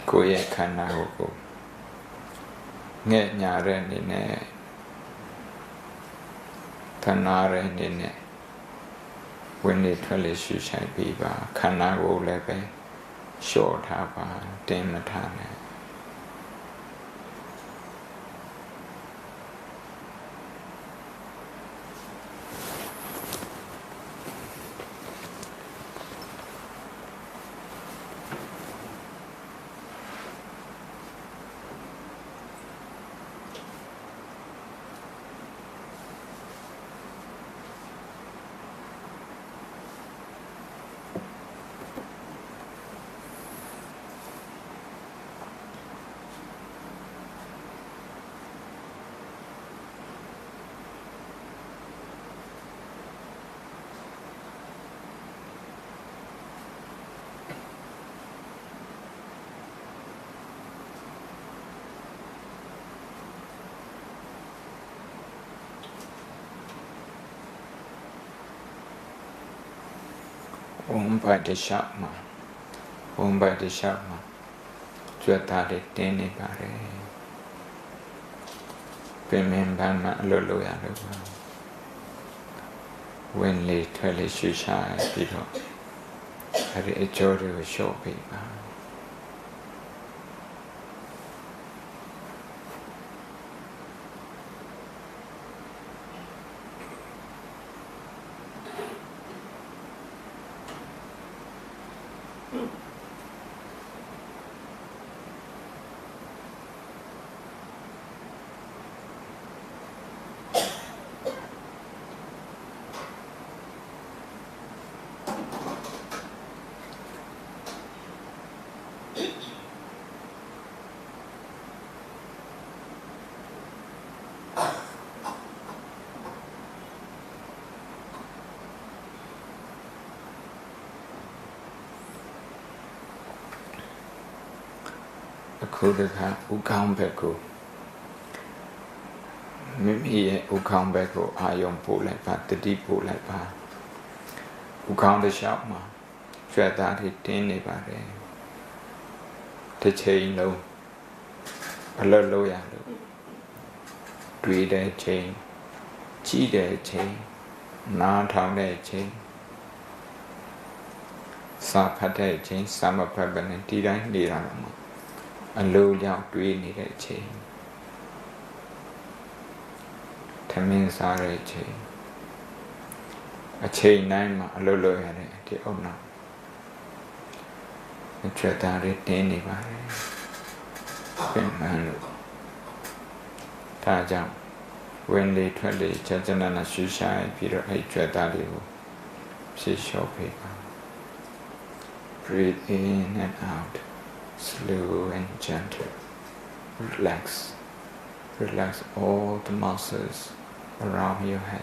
ကိုယ့်ရဲ့ခန္ဓာကိုငဲ့ညာတဲ့အနေနဲ့တဏှာရဲ့အနေနဲ့ဝင်လေထွက်လေရှုဆိုင်ပြီးပါခန္ဓာကိုလည်းပဲလျှော့ထားပါတင်းမထားနဲ့Om Bhattachamma Om Bhattachamma Jwatare Tene Pare Pimen Bama Lolo Yaluva When Li Twelly Shushai Piro Hari Echori Shopipa Akudaka Ukambeko Mimi Ukambeko Ayom Pulepa, the deep Pulepa Ukanda Shapma, Jadati Tini Bare The chain low A little yellow 3 day chain, Chi day chain, Na Town day chain, Sapate chain, Summer Pebble, Tida Nirama. အလိုကြောင့်တွေးနေတဲ့အချိန်ထမင်းစားတဲ့အချိန်အချိန်တိုင်းမှာအလိုလိုရတဲ့ဒီအုံနောက်အချွတ်သားတွေတင်းနေပါတယ်ပြန်မှန်းလို့ဒါကြောင့်ဝင်လေထွက်လေချက်ချနာရှူဆိုင်ပြီးတော့အဲ့ချွတ်သားတွေကိုဖြည့်လျှော့ပေးပါ breathe in and out slow and gentle. Relax. Relax all the muscles around your head.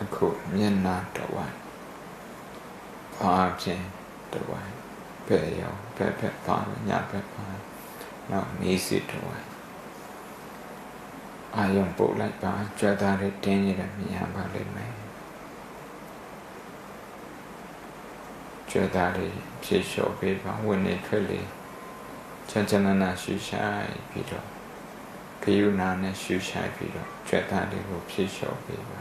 Aku nyena tawai, paapchen tawai, peyo, pepe paa, nyape paa, now nisi tawai. Ayom po like paa, jwadare tenye la miyamba le me. Jwadare jisho pe paa, wene twele, chanchanana shushai pito. Kayuna ne shushai piro, chetadi go pisho piva.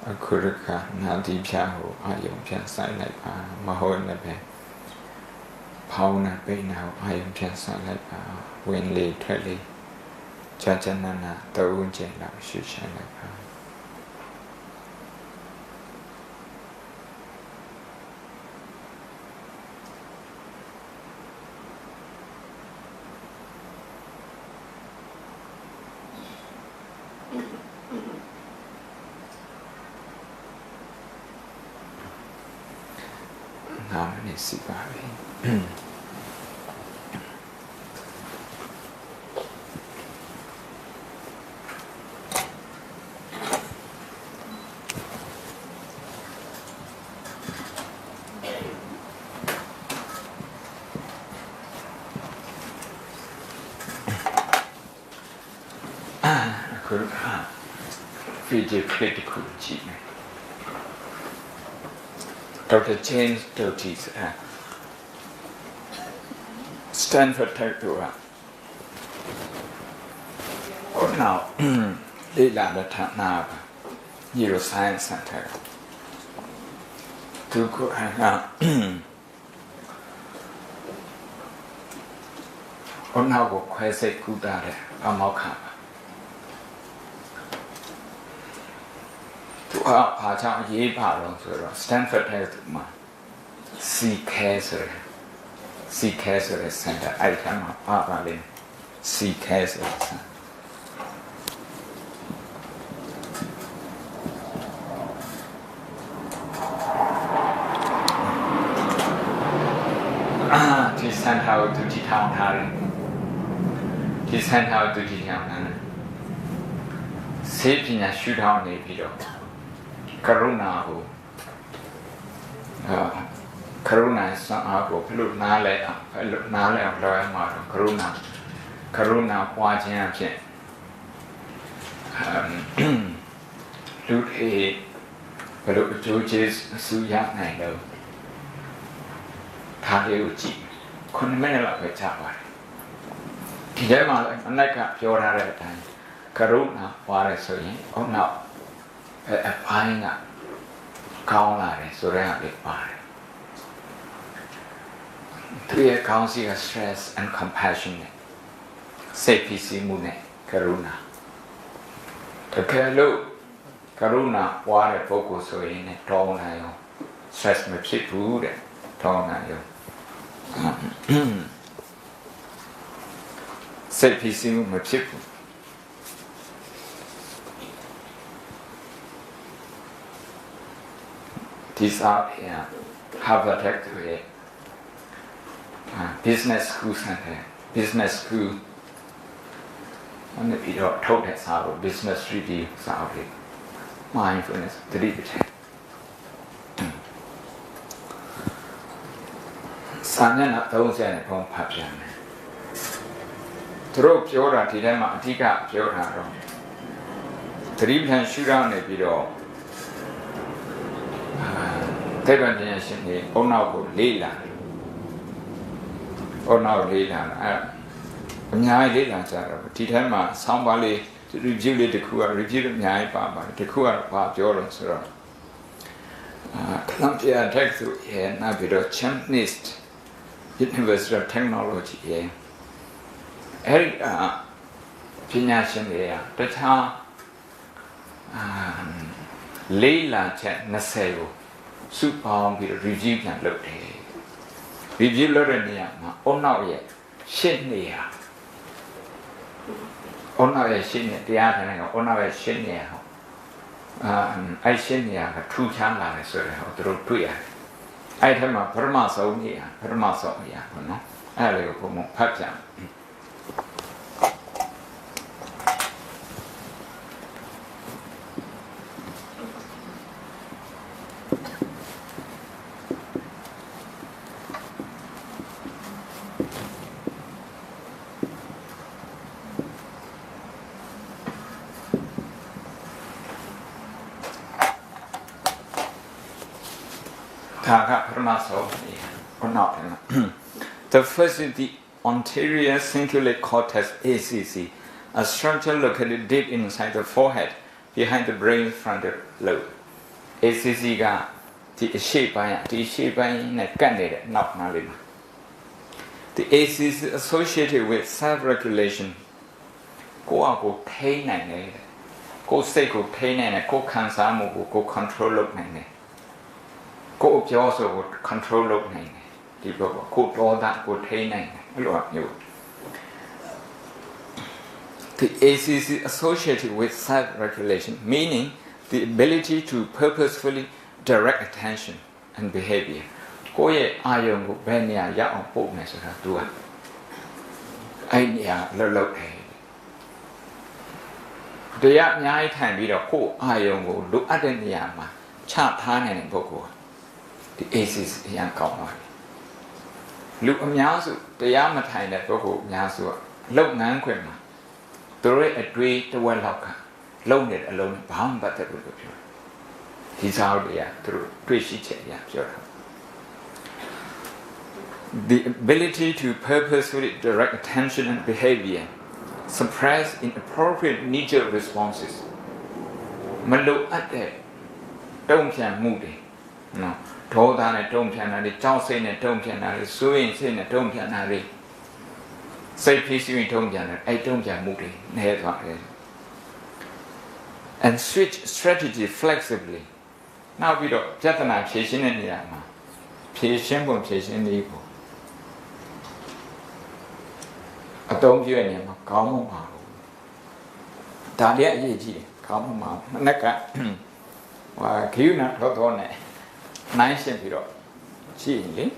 Akuraka nadi piaho ayom pia sai lai pa maho na pe pauna pe na ayom pia sai lai pa wen le thwet le cha cha na na tawun che la shu shan lai pa si pari. Fiji critical achievement. Dr. James Doty's Stanford Tayar. Oh now, Lila the Tanab, Neuroscience Center. To go oh now go quasi kudare, Amoka. Stanford has C cancer center. I cannot probably C cancer. This sent out to the town Harry. This sent out to the town. Saving a shootout in video. Karuna Karuna is not go look nale Karuna watching look a look George's Suya Nilo Tadeuchi Kunmela Chapa Dema like a pure time Karuna what I saw oh no a fine Kaunare Surreal Pare. 3 accounts of stress and compassion. Sepisi Mune, Karuna. The Kalu Karuna, water focus in a tonayo. Stress me food, tonayo. Sepisi Machipu. These are here, Harvard Factory, business school center, business school. On the video, told us how business review, mindfulness, 3%. Sanya those and upon Papian. Throw Piora Tidema, Tika Piora. 3% shoot down the video. Taiwan generation, oh now Leila. Oh now Leila. Nyai Leila, Titama, somebody to review the Kua, review the Nyai Papa, the Kua Papa Jordan Sura. Columbia Tech to here, Navido Champnist, University of Technology. Eric Pinashin here, that's how Leila Chat Naseo. Super review and look review learning oh now yet shit near Onave Shin, the Athena, Onave Shinia. I shin ya two channel, so through Tuya. I have a permaso here, permaso here, no? I will go more papja. The first is the anterior cingulate cortex ACC, a structure located deep inside the forehead, behind the brain's frontal lobe. ACC is the shape by the ACC is associated with self-regulation. Go pain and go say go pain and go cancer, go control of go also would control of people could all that good training. The ACC is associated with self-regulation, meaning the ability to purposefully direct attention and behavior. Go ye iron go benya ya on boldness of do it. I low the yap nyai time be the whole iron go look at the yama, chat tan and boko. The ACC is young couple. Look a meow, the yama time that boko meow, look nan quema. The rate a tree the well locker, loaned alone, bound but that would be pure. He's out there through three sheets, pure. The ability to purposefully direct attention and behavior, suppress inappropriate knee-jerk responses. Malo at that, don't can move it. No. Told on a don't can Chow saying a don't can suing saying a don't can say peace you don't can I don't can move it. And switch strategy flexibly. Now we don't Jatana patient in the yama. Patient won't patient in the equal. I don't hear any common mouth. Dalia Yiji, common mouth. Naka. Why, you not got on it. Nice and pure. Chili.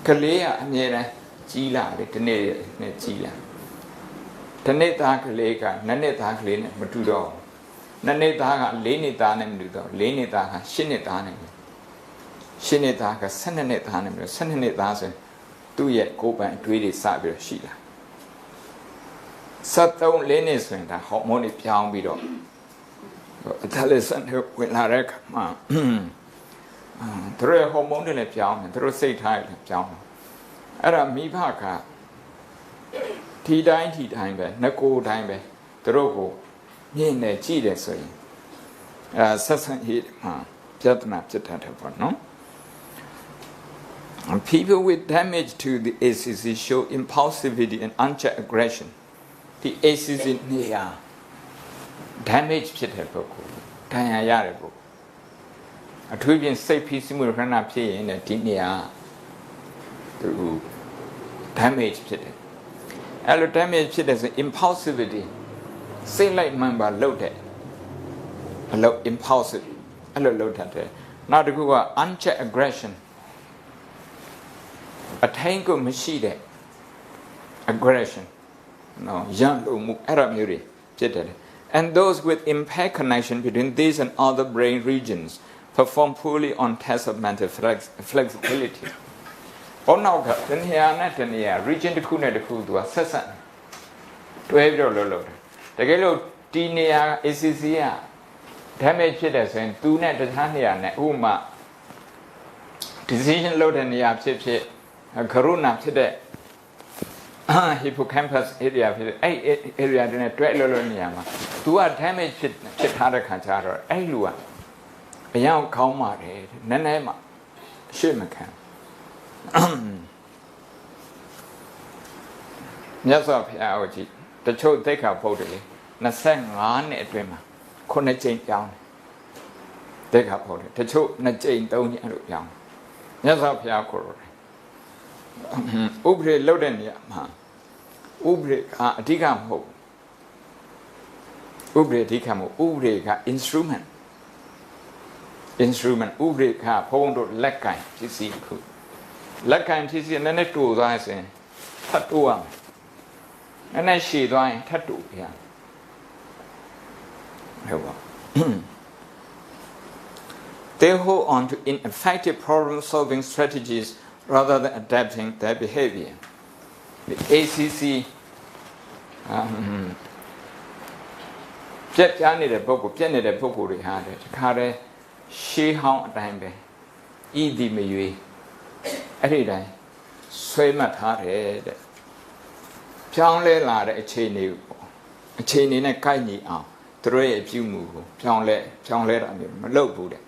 Kalea near Chila, the Tenere Chila. Teneta Kalega, Naneta Lane, Matudo. Naneta Lane Danem Ludo, Lane Daka, Shinetanem. Shinetaka, Senetanem, Senetas. သူ့ရဲ့ကိုယ်ပိုင်အတွေးတွေစပြီးတော့ရှိလာ73လေးနှစ်ဆိုရင်ဒါဟော်မုန်းတွေပြောင်းပြီးတော့ဒါလည်းစံဝင်လာတဲ့အခါမှာသူတို့ရဲ့ဟော်မုန်းတွေလည်းပြောင်းတယ်သူတို့စိတ်ထားတွေလည်းပြောင်းတယ်အဲ့ဒါမိဘကဒီတိုင်းပဲငကိုတိုင်းပဲသူတို့ကိုမြင်နေကြည့်တယ်ဆိုရင်ဆက်ဆံရေးမှာပြဿနာဖြစ်တတ်တယ်ပေါ့နော်People with damage to the ACC show impulsivity and unchecked aggression. The ACC near damage to the book. Tayar book. A Tubian say piece will run up here in a tinea to damage to it. Allo damage to the impulsivity. Say like member loaded. A low impulsive. A loaded. Now the Google unchecked aggression. A tango machine aggression. No, young Arab Muri. And those with impaired connection between these and other brain regions perform poorly on tests of mental flexibility. Oh no, then here, region the Kuna the Kudu, Sessan. To every load. The Galo Tinia ACCA. Damage it and two net the Tanya Uma. Decision load and the absent. Karuna today, hippocampus area, area in a Tweloniama. Two are damaged Chitara Kantara, Elua, a young Kalmar, Nanema, Shimakan. Yes, of Yaoji, the choke take up potty, Nasang on at Rima, Kona chain down. Take up potty, the choke, Najane don't young. Yes, of Yakoro. Ubre loaded Yama. Ubre Digam hope. Ubredikamo, Ubreka, instrument. Ubreka, Pondo, Lakai, Tisi. Lakai, Tisi, and then it goes, I say, Tattoo. And then she doing tattoo, yeah. They hold on to ineffective problem-solving strategies rather than adapting their behavior. The ACCပြတ်နေတဲ့ပုဂ္ဂိုလ်ပြတ်နေတဲ့ပုဂ္ဂိုလ်တွေဟာတခါတည်းရှေးဟောင်းအတိုင်းပဲဤဒီမရွေးအဲ့ဒီတိုင်းဆွဲမှတ်ထားတယ်တဲ့ပြောင်းလဲလာတဲ့အခြေအနေနဲ့ကိုက်ညီအောင်သူတို့ရဲ့ပြုမှုကိုပြောင်းလဲတာမျိုးမလုပ်ဘူးတဲ့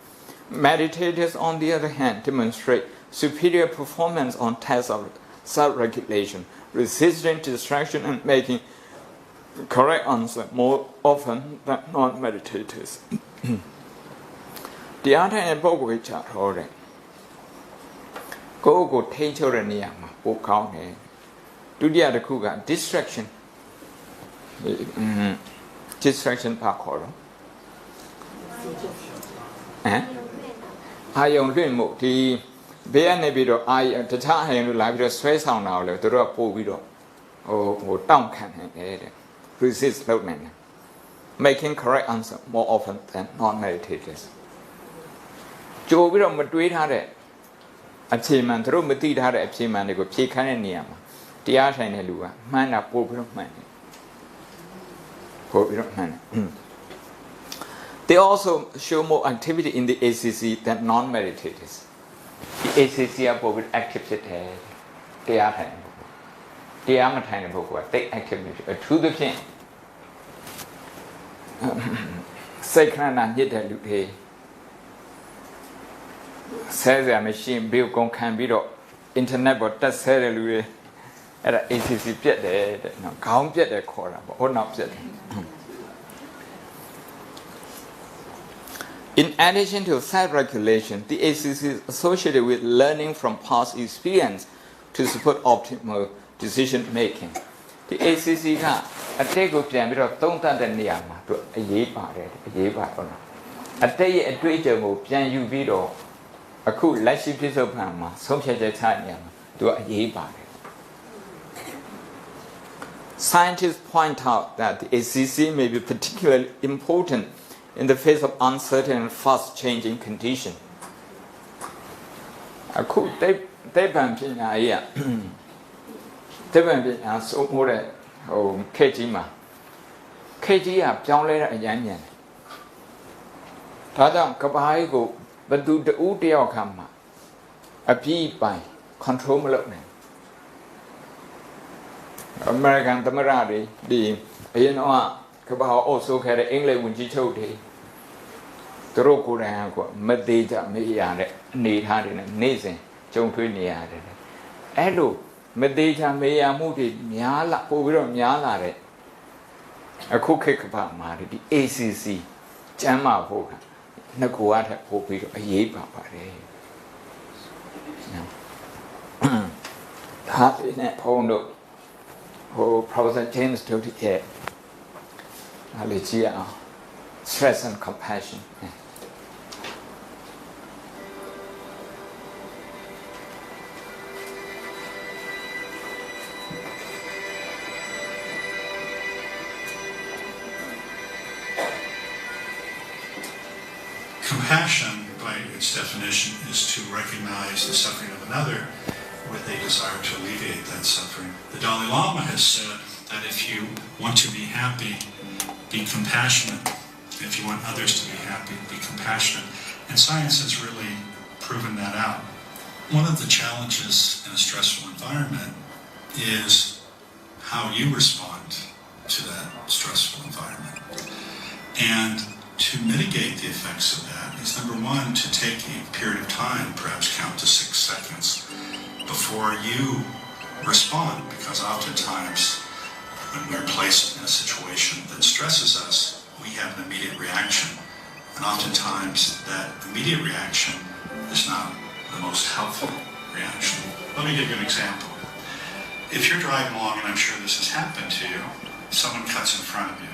Meditators on the other hand demonstrate superior performance on tests of self-regulation, resisting distraction and making correct answer more often than non-meditators. The other hand, Bogu Chahore. Go take your niyama, go count. Do the other kuga, distraction. Distraction parkour. I only move the Beanebido, I the time like the stress on now, the rock widow or down can resist loading, making correct answer more often than non-meditators. Joe will Madrid had it. Achievement through Madrid had achievement, they go check and near the art and Elua, man up over man. They also show more activity in the ACC than non-meditators. The ACC are both active they are time. They are not tiny book, they activity to the king. Second and yet a look says a machine built on can be internet, but that's said at ACC pet there, no count yet a quarter or not yet. In addition to self-regulation, the ACC is associated with learning from past experience to support optimal decision making. The ACC a take of Jamiro don't understand to a year a day a creature will plan you video a cool lashy piece of Pama, some time to a year. Scientists point out that the ACC may be particularly important in the face of uncertain and fast-changing conditions. A cool they bump in a year. They bump in a so more oh KGma. KG up down later a yan. Tadam Kabaigo, but do the Udeo come a P by control Malone. American Tamaradi, the Kabao also had an English when she told him. The Rokurango, Medita, Mayane, need hardin, Nazen, John Twiniade. Hello, Medita, Mayamudi, Miala, over Miala. A cook about Mari, the ACC, Jama Poka, Nakuata Popi, a ye papa. Half in that pondo. Oh, Professor James 38. Allegia, stress and compassion. Compassion, by its definition, is to recognize the suffering of another with a desire to alleviate that suffering. The Dalai Lama has said that if you want to be happy, be compassionate. If you want others to be happy, be compassionate. And science has really proven that out. One of the challenges in a stressful environment is how you respond to that stressful environment. And to mitigate the effects of that is, number one, to take a period of time, perhaps count to 6 seconds, before you respond, because oftentimes when we're placed in a situation that stresses us, we have an immediate reaction. And oftentimes that immediate reaction is not the most helpful reaction. Let me give you an example. If you're driving along, and I'm sure this has happened to you, someone cuts in front of you.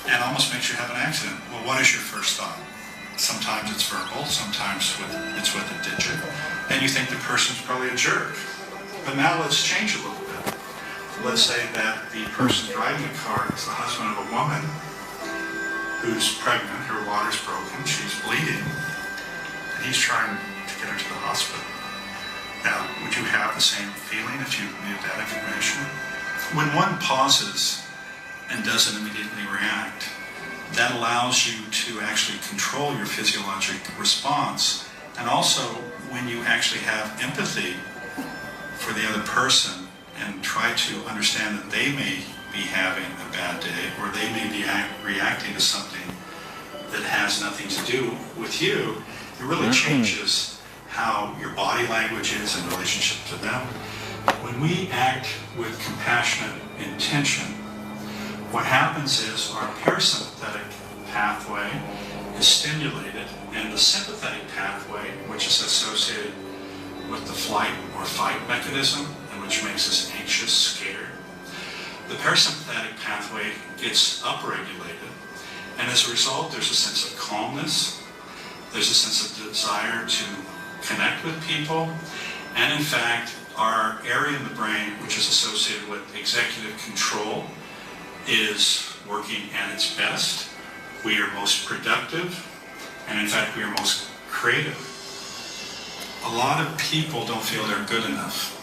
And almost makes you have an accident. Well, what is your first thought? Sometimes it's verbal, sometimes it's with a digit. And you think the person's probably a jerk. But now let's change a little bit. Let's say that the person driving the car is the husband of a woman who's pregnant, her water's broken, she's bleeding, and he's trying to get her to the hospital. Now, would you have the same feeling if you knew that information? When one pauses and doesn't immediately react, that allows you to actually control your physiologic response. And also, when you actually have empathy for the other person and try to understand that they may be having a bad day or they may be reacting to something that has nothing to do with you, it really changes how your body language is in relationship to them. When we act with compassionate intention, what happens is our parasympathetic pathway is stimulated, and the sympathetic pathway, which is associated with the flight or fight mechanism, and which makes us anxious, scared, the parasympathetic pathway gets upregulated, and as a result, there's a sense of calmness, there's a sense of desire to connect with people, and in fact, our area in the brain, which is associated with executive control, is working at its best. We are most productive, and in fact, we are most creative. A lot of people don't feel they're good enough,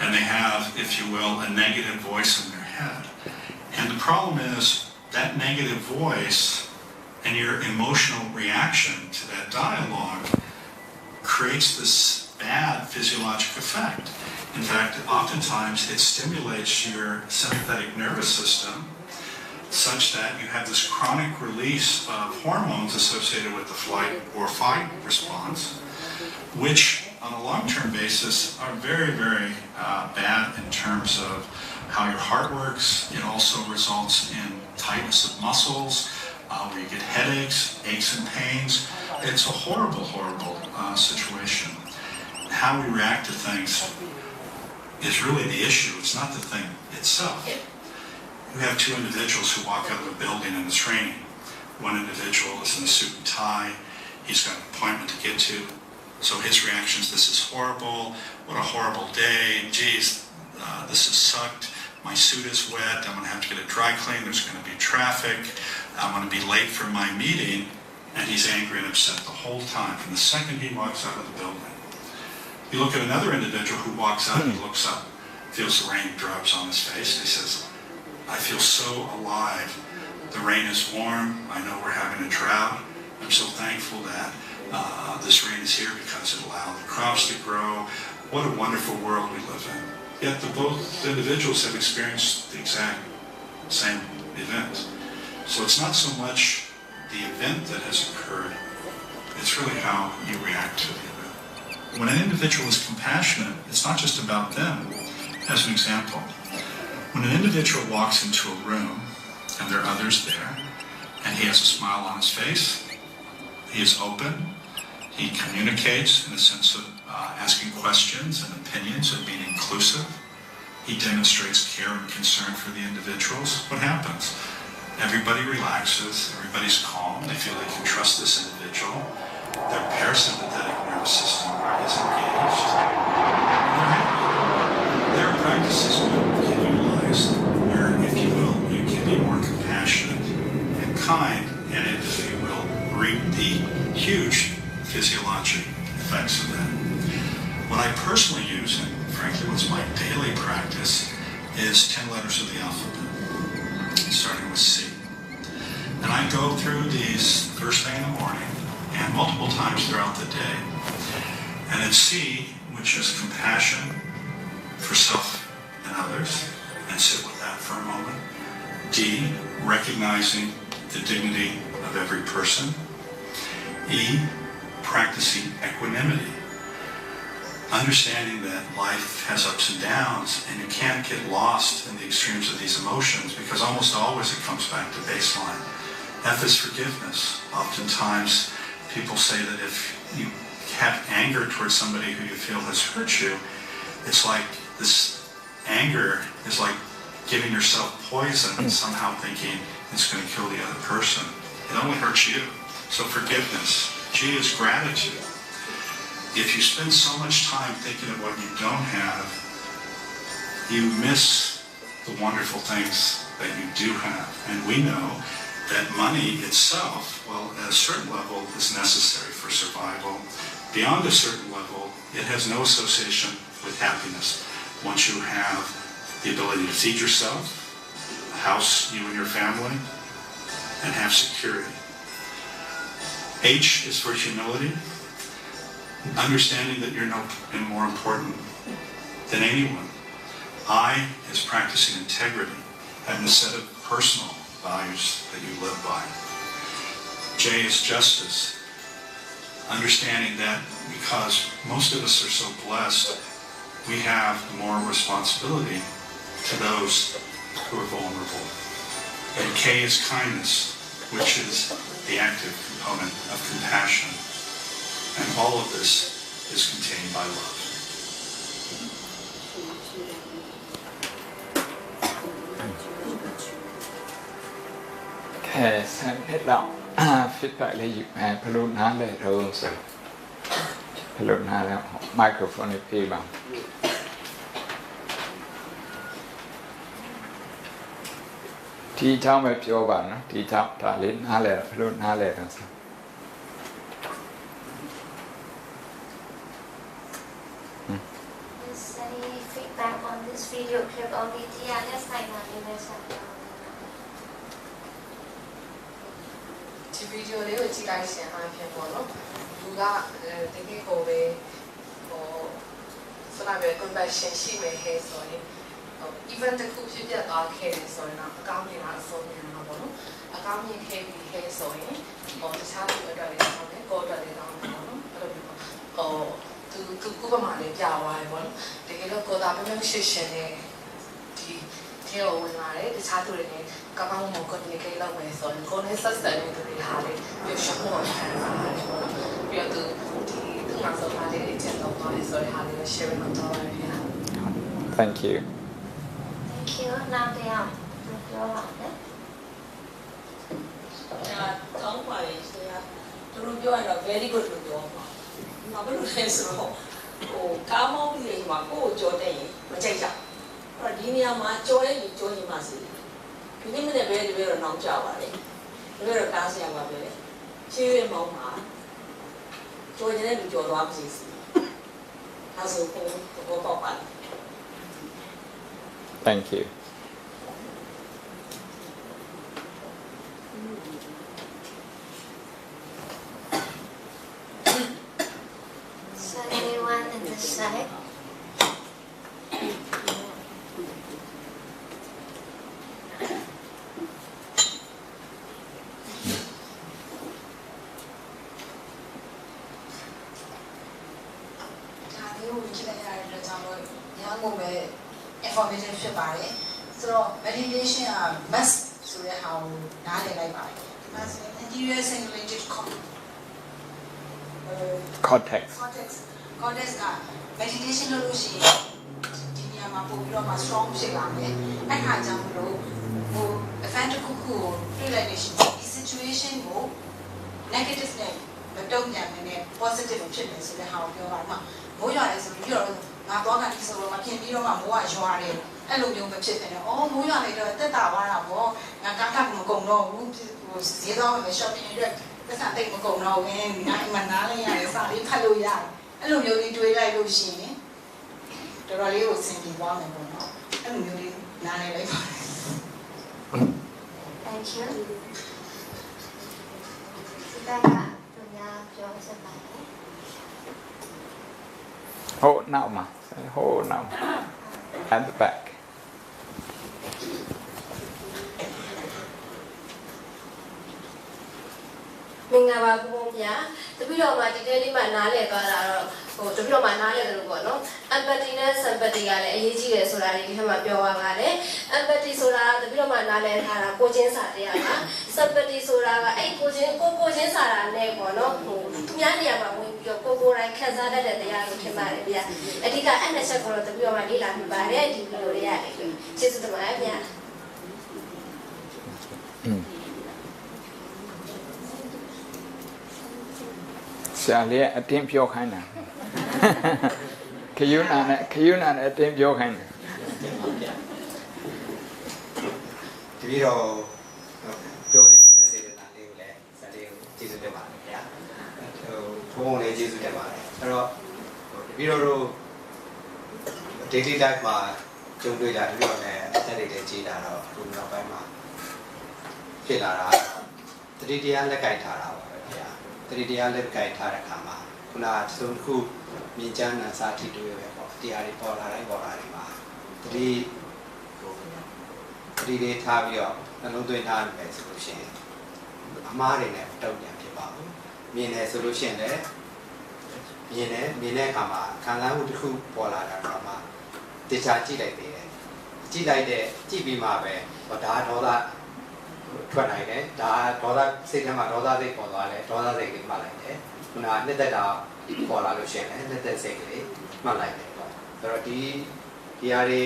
and they have, if you will, a negative voice in their head. And the problem is that negative voice and your emotional reaction to that dialogue creates this bad physiologic effect. In fact, oftentimes it stimulates your sympathetic nervous system such that you have this chronic release of hormones associated with the flight or fight response, which on a long-term basis are very, very bad in terms of how your heart works. It also results in tightness of muscles, where you get headaches, aches and pains. It's a horrible, horrible situation. How we react to things is really the issue. It's not the thing itself. You have two individuals who walk out of a building and it's raining. One individual is in a suit and tie. He's got an appointment to get to. So his reaction is, this is horrible. What a horrible day. Geez, this has sucked. My suit is wet. I'm going to have to get it dry cleaned. There's going to be traffic. I'm going to be late for my meeting. And he's angry and upset the whole time from the second he walks out of the building. You look at another individual who walks out, he looks up, feels the rain drops on his face, and he says, I feel so alive. The rain is warm. I know we're having a drought. I'm so thankful that this rain is here because it allowed the crops to grow. What a wonderful world we live in. Yet both individuals have experienced the exact same event. So it's not so much the event that has occurred, it's really how you react to the event. When an individual is compassionate, it's not just about them. As an example, when an individual walks into a room and there are others there, and he has a smile on his face, he is open, he communicates in a sense of asking questions and opinions and being inclusive, he demonstrates care and concern for the individuals, what happens? Everybody relaxes, everybody's calm, they feel they can trust this individual, their parasympathetic nervous system is engaged, and they're happy. There are practices we can utilize where, if you will, you can be more compassionate and kind, and if you will, reap the huge physiologic effects of that. What I personally use, and frankly what's my daily practice, is 10 letters of the alphabet, starting with C. And I go through these first thing in the morning and multiple times throughout the day. And it's C, which is compassion for self and others, and sit with that for a moment. D, recognizing the dignity of every person. E, practicing equanimity. Understanding that life has ups and downs, and you can't get lost in the extremes of these emotions, because almost always it comes back to baseline. F is forgiveness. Oftentimes people say that if you have anger towards somebody who you feel has hurt you, it's like this anger is like giving yourself poison and somehow thinking it's going to kill the other person. It only hurts you. So forgiveness. G is gratitude. If you spend so much time thinking of what you don't have, you miss the wonderful things that you do have. And we know that money itself, well, at a certain level, is necessary for survival. Beyond a certain level, it has no association with happiness. Once you have the ability to feed yourself, a house, you and your family, and have security. H is for humility, understanding that you're no more important than anyone. I is practicing integrity, having a set of personal values that you live by. J is justice, understanding that because most of us are so blessed, we have more responsibility to those who are vulnerable. And K is kindness, which is the active component of compassion. And all of this is contained by love. Okay, so hit down. Feedback lấy dịp hè, phải luôn nói lên rồi sự. Phải luôn nói là microphone này phi bằng. Thì cháu mớiပြောbạn đó, thì cháu ta lên nói lên, phải luôn nói lên rồi sự. Is any feedback on this video clip on the TRS side of the message? ဒီဗီဒီယိုလေးကိုကြည့်လိုက်ရှင်အားဖြင့်ပေါ့နော်လူကတကယ်ကိုပဲဟိုစလာပဲ compassion ရှိမယ်ဟဲ့ဆိုရင်even တခုဖြစ်ပြသွားခဲ့တယ်ဆိုရင်တော့အကောင်းကြီးကအဆုံးနေမှာပေါ့နော်အကောင်းကြီးခဲ့ပြီးဟဲ့ဆိုရင်ဟိုတခြားလူတွေအတွက်လည်းကောင်းတယ်ကိုယ်အတွက်လည်းကောင်းတယ်ပေါ့နော်အဲ့လိုမျိုးဟိုသူကုပမာလေးပြသွားတယ်ပေါ့နော်တကယ်တော့ကိုယ်သားမင်းရှိရှင်နေဒီထဲကိုဝင်လာတယ်တခြားသူတွေနဲ့ကောင်းကောင်းမ communicate လုပ်မယ်ဆိုရင်ကိုယ်နဲ့ဆက်ဆံနေတဲ့တွေဟာလေပြရှုံးဖို့ခံစားရတယ်ပေါ့နော်ပြီးတော့သူမှာဆိုတာလေးတွေချက်တော့ပါတယ်ဆိုရင်ဟာလေးကို share လုပ်တော့ရတယ် Thank you. Thank you. Now they are. You're welcome. ကောင်းပါရဲ့ဆရာသူတို့ပြောရတော့ very good လို့ပြောမှာ။ဘာလို့လဲဆိုတော့ဟိုကားမောင်းပြီးမှာကိုယ်ကြောတဲ့ရင်မကြိုက်ကြ။အဲ့တော့ဒီနေရာမှာကြောတဲ့လူကြောရင်မှစီဒီနေ့မနေ့ပဲဒီလိုတော့နောက်ကြပါလေ။ဒီလိုတော့ကားဆရာပါပဲ။ရှင်းရမောင်းမှာကြောနေတဲ့လူကြောသွားပါစီ။ဒါဆိုကိုဘောပေါက်ပါလေ။ Thank you. So anyone in this side? Information ဖြစ်ပါတယ်ဆိုတော့ meditation က must ဆိုတဲ့ဟာကိုနားလည်လိုက်ပါတယ်ဒီမှာဆိုရင် anterior cingulated Cortex. cortex က meditation လုပ်လို့ရှိရင်ဒီနေရာမှာပို့ပြီးတော့မှ strong ဖြစ်လာမယ်အဲ့ခါကြောင့်မလို့ဟို event တစ်ခုခုကိုတွေ့လိုက်လို့ရှိရင်ဒီ situation ကို negative နဲ့မတုံ့ပြန်နိုင်တဲ့ positive ဖြစ်တယ်ဆိုတဲ့ဟာကိုပြောပါတော့မိုးရွာတယ်ဆိုပြီးတော့ငါတော့ကနေဆိုတော့မဖြစ်ပြီးတော့မှမိုးကရွာတယ်အဲ့လိုမျိုးမဖြစ်တယ်။အော်မိုးရွာလိုက်တော့တက်တာသွားတာပေါ့။ငါကားကမကုန်တော့ဘူးဟိုဈေးတော့မ shopping အတွက်သက်သာတိတ်မကုန်တော့ဘူး။ငါအိမ်မှာနားလိုက်ရတယ်စာလေးဖတ်လို့ရတယ်။အဲ့လိုမျိုးလေးတွေးလိုက်လို့ရှိရင်တော်တော်လေးကိုဆင်ပြေသွားမယ်ပေါ့နော်။အဲ့လိုမျိုးလေးနားလိုက်ပါမယ်။ Thank you. ဒီကကသူများပြောစပါလေ Hold now, ma. Hold now. At the back. မင်္ဂလာပါဘုံဗျာတပည့်တော်မှာဒီတဲလေးမှာနားလည်သွားတာတော့ဟိုတပည့်တော်မှာနားလည်တယ်လို့ပေါ့နော် empathy နဲ့ sympathy ကလည်းအရေးကြီးတယ်ဆိုတာလေးဒီထက်မှပြောရပါတယ် empathy ဆိုတာတပည့်တော်မှာနားလည်ထားတာကိုချင်းစာတရားပါ sympathy ဆိုတာကအဲ့ကိုချင်းစာတာနဲ့ပေါ့နော်ဟိုသူများနေရာမှာဝင်ပြီး တော့ကိုယ်တိုင်ခံစားတတ်တဲ့တရားလို့ထင်ပါတယ်ဗျာအဓိကအဲ့နဲ့ချက်ကိုတော့တပည့်တော်မှလေ့လာမိပါတယ်ဒီဗီဒီယိုလေးရတယ်ကျေးဇူးတင်ပါတယ်ဗျာဆရာလေးအတင်းပြောခိုင်းတာခယုနာနဲ့အတင်းပြောခိုင်းတယ်တပည့်တော်ပြောစီခြင်းနဲ့စေတနာလေးကိုလည်းဇာလေးကိုကျေးဇူးတင်ပါတယ်ခင်ဗျာဘုံလေးကျေးဇူးတင်ပါတယ်အဲ့တော့တပည့်တော်တို့ daily life မှာကြုံတွေ့တာတပည့်တော်နဲ့အသက်တွေလည်းကြီးလာတော့ဒီနောက်ပိုင်းမှာဖြစ်လာတာတတိတရားလက်ကင်ထားတာပါပဲခင်ဗျာတတိတရားလက်ကင်ထားတဲ့အခါမှာခုနကသုံးခုမြင်ချမ်းနာစာထိတွေ့ပဲပေါ့တရားတွေပေါ်လာတိုင်းပေါ်လာတယ်မှာတတိတွေထားပြီးတော့နှလုံးသွင်းထားတယ်ဆိုလို့ရှိရင်အမားတွေနဲ့တုံ့ပြန်ဖြစ်ပါဘူးမြင်တယ်ဆိုလို့ရှိရင်လည်းမြင်တဲ့အခါမှာခံစားမှုတစ်ခုပေါ်လာတာတော့မှတခြားကြည့်လိုက်သေးတယ်ကြည့်ပြီးမှပဲဒါဒေါသထွက်နိုင်တယ်ဒါဒေါသစိတ်ထဲမှာဒေါသစိတ်ပေါ်သွားတယ်ဒေါသစိတ်လေးမှတ်လိုက်တယ်ခုနကနှစ်သက်တာပေါ်လာလို့ရှိရင်လည်းနှစ်သက်စိတ်ကလေးမှတ်လိုက်တယ်ပေါ့ဆိုတော့ဒီဟာတွေ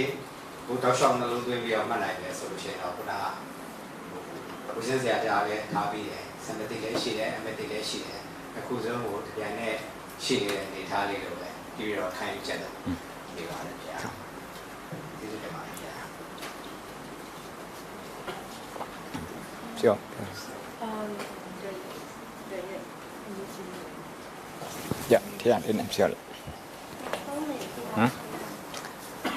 ဘုတောက်လျှောက်နှလုံးသွင်းပြီးတော့မှတ်နိုင်တယ်ဆိုလို့ရှိရင်တော့ခုနကဘုရားဆရာကြားပဲထားပြီးတယ်စံတတိလည်းရှိတယ်အမတိလည်းရှိတယ်အခုဆုံးကိုဒီပြန်နဲ့ရှိနေတဲ့အနေထားလေးလိုပဲပြီးတော့ခံယူချက်တော့ဒီပါတယ်ဗျာဒီလိုတင်ပါတယ်ဗျာကျော်ရတရားလေးနဲ့ပြောလိုက်ဟမ်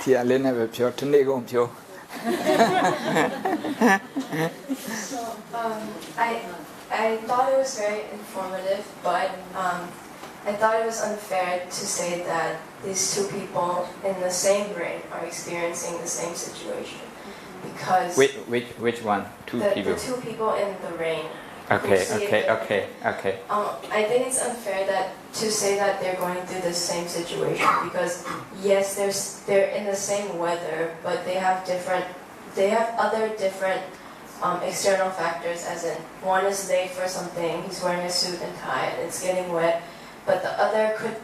တရားလေးနဲ့ပဲပြောတနေ့ကုန်ပြောSo I thought it was very informative, but I thought it was unfair to say that these two people in the same brain are experiencing the same situation, because which one? Two people. The two people in the rain. Okay. I think it's unfair to say that they're going through the same situation, because yes, they're in the same weather, but they have other different external factors, as in one is late for something, he's wearing a suit and tie and it's getting wet, but the other could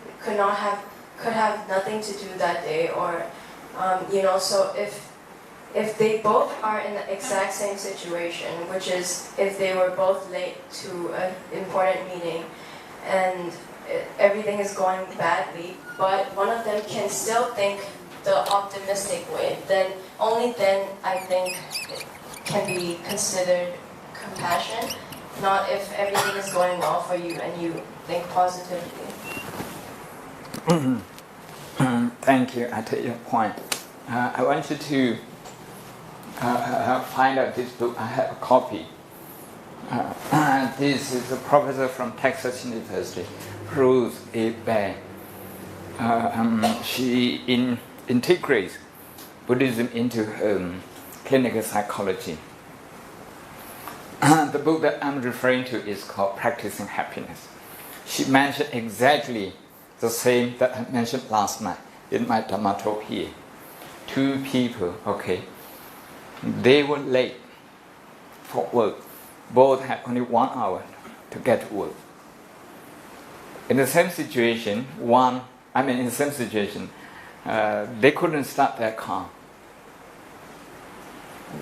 have nothing to do that day, or so if they both are in the exact same situation, which is if they were both late to an important meeting and everything is going badly, but one of them can still think the optimistic way, then only then I think it can be considered compassion, not if everything is going well for you and you think positively. Thank you. I take your point. I want you to find out this book. I have a copy. This is a professor from Texas University, Ruth A. Baer. She integrates Buddhism into clinical psychology. The book that I'm referring to is called Practicing Happiness. She mentioned exactly the same that I mentioned last night in my Dhamma talk here. Two people, okay, they were late for work. Both had only 1 hour to get to work. In the same situation, they couldn't start their car.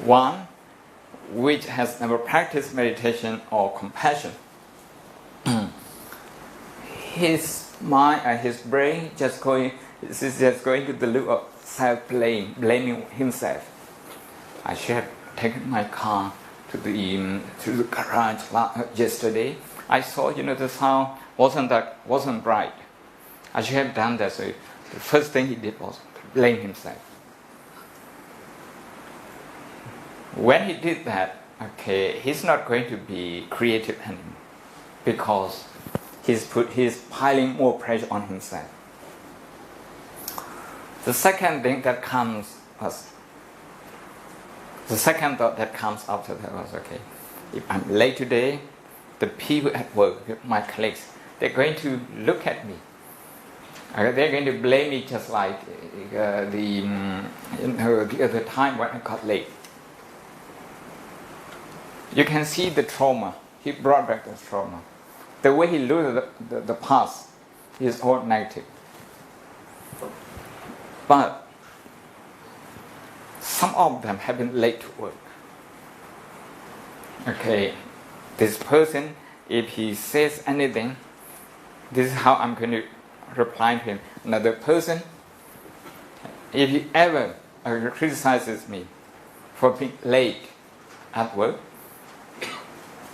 One, which has never practiced meditation or compassion, his mind and his brain is just going to the loop of self-blame, blaming himself. I should have taken my car to the garage yesterday. I saw, the sound wasn't bright. I should have done that. So the first thing he did was to blame himself. When he did that, okay, he's not going to be creative anymore, because he's piling more pressure on himself. The second thought that comes after that was, okay, if I'm late today, the people at work, my colleagues, they're going to look at me. They're going to blame me just like the other time when I got late. You can see the trauma. He brought back the trauma. The way he looked at the past, is all negative. But some of them have been late to work. Okay, this person, if he says anything, this is how I'm going to reply to him. Another person, if he ever criticizes me for being late at work,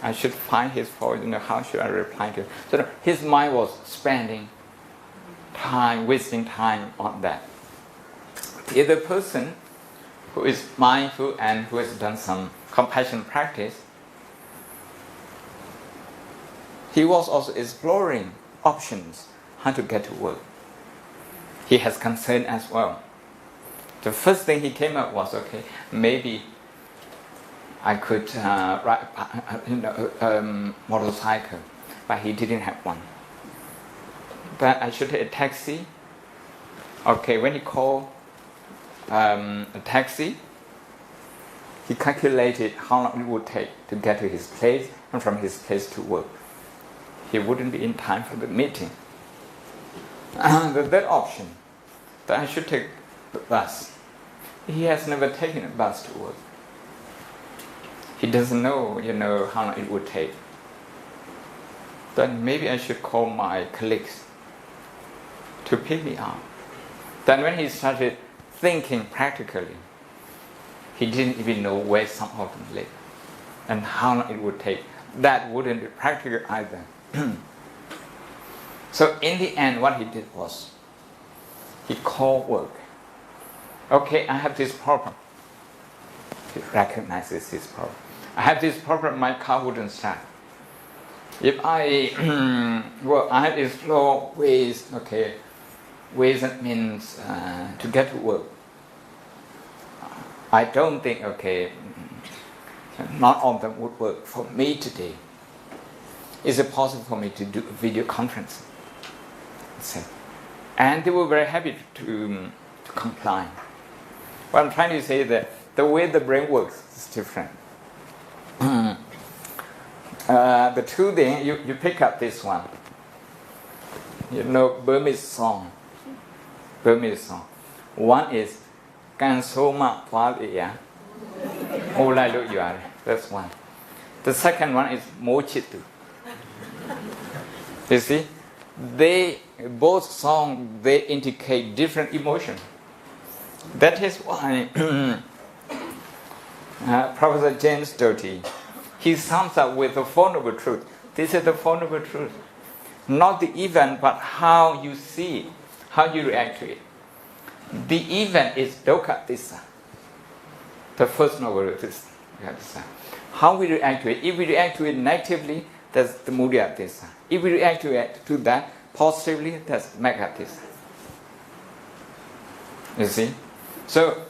I should find his fault, how should I reply to him? So his mind was spending time, wasting time on that. The other person who is mindful and who has done some compassion practice, he was also exploring options how to get to work. He has concern as well. The first thing he came up was, okay, maybe I could ride a motorcycle, but he didn't have one. But I should take a taxi. Okay, when he called a taxi, he calculated how long it would take to get to his place and from his place to work. He wouldn't be in time for the meeting. The third option, that I should take the bus. He has never taken a bus to work. He doesn't know, how long it would take. Then maybe I should call my colleagues to pick me up. Then when he started thinking practically, he didn't even know where some of them live and how long it would take. That wouldn't be practical either. So in the end, what he did was, he called work. Okay, I have this problem. He recognizes his problem. I have this problem, my car wouldn't start. If I have to explore ways, ways and means to get to work. I don't think, not all of them would work for me today. Is it possible for me to do a video conference? And they were very happy to comply. What I'm trying to say is that the way the brain works is different. The two things, you pick up this one. Burmese song. One is Kansoma Pwaliya. That's one. The second one is Mochitu. You see, both songs, they indicate different emotions. That is why Professor James Doty, he sums up with the Four Noble Truths. This is the Four Noble Truths. Not the event, but how you see it, how you react to it. The event is dukkha dissa. The first noble truth. How we react to it. If we react to it negatively, that's the mudya dissa. If we react to that positively, that's magga dissa. You see? So,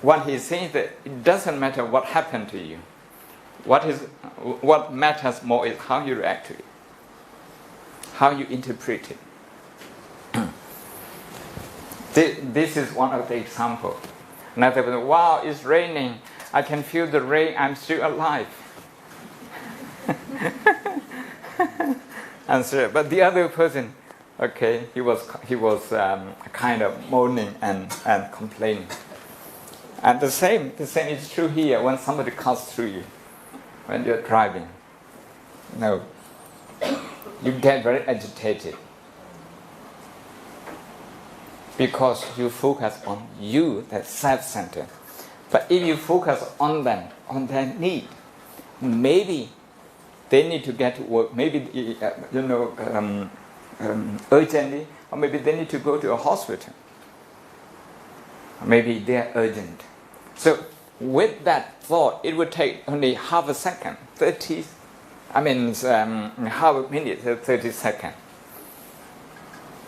what he's saying is that it doesn't matter what happened to you. What matters more is how you react to it, how you interpret it. This is one of the examples. Another person, wow, it's raining. I can feel the rain. I'm still alive. But the other person, he was kind of moaning and complaining. And the same is true here when somebody comes through you, when you're driving. No, you get very agitated because you focus on you, that self-centered. But if you focus on them, on their need, maybe they need to get to work, maybe urgently, or maybe they need to go to a hospital. Maybe they are urgent. So with that thought, it would take only half a second, half a minute, 30 seconds.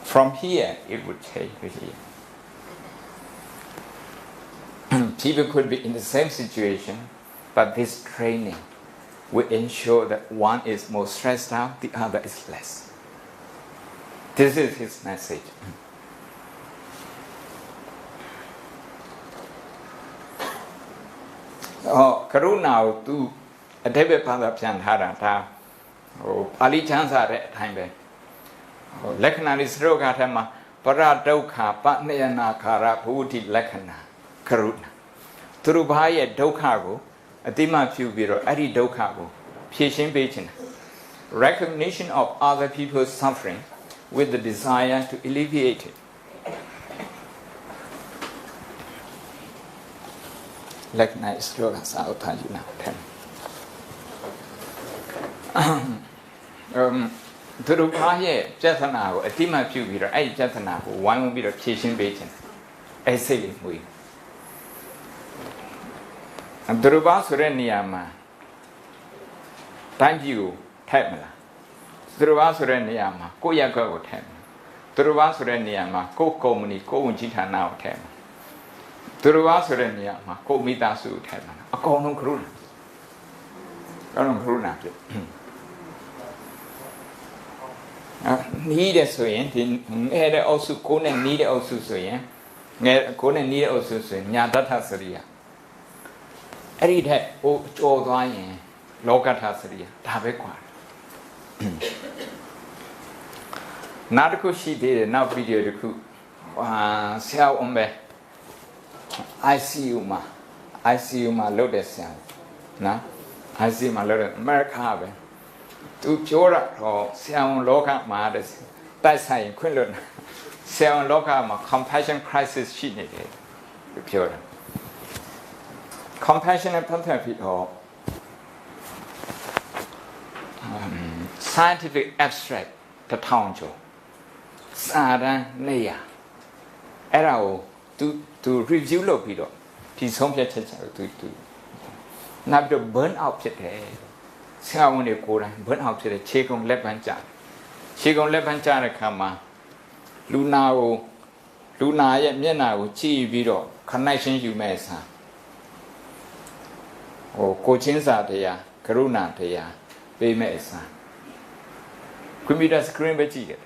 From here, it would take to here. People could be in the same situation, but this training will ensure that one is more stressed out, the other is less. This is his message. Karuna tu adebe pada pian hara ta ali chansa re time be Lekhana is Rogatama, Paradoka, Patnayana Kara, Puti Lekhana, Karuna. Turubaya Dokago, Adima Pubiro, Adi Dokago, Pieshin Bachin. Recognition of other people's suffering with the desire to alleviate it. Lekhana is Rogatama. Turubaya Jatana, Adima Pubiro, I Jatana, one will be the Pieshin Bachin. I say it we. Duruba Sureniama. Thank you, Tamala. Duruba Sureniama, Koyago Tam. Duruba Sureniama, Koko Muni, Kojita now Tam. Duruba Sureniama, Komitasu Tam. A Konum Kruna. Konum Kruna. Need a swing, had also Kona need also swing. Kona need also swing, Yadata Saria. I read that all dying, Lokatasria, Tabequa. Narco she did now video the coup. Sell on me. I see you, my lotus sound. Now, I see my little America. To Jora or Sound Loka Mothers. That's how you couldn't. Sound Loka, compassion crisis she needed. Pure. Compassionate empathy or scientific abstract, the townjo. Sada Nea. Error to review Lopido. Tis home to not the burn out today. Sound a quarter, burn out to the check on left hand jar. Check on left hand jar, Kama. Luna, Yena, Chi Vido, connection you may say. Oh, Cochinza Taya, Karuna Taya, Baymesa. Kumida scream at you.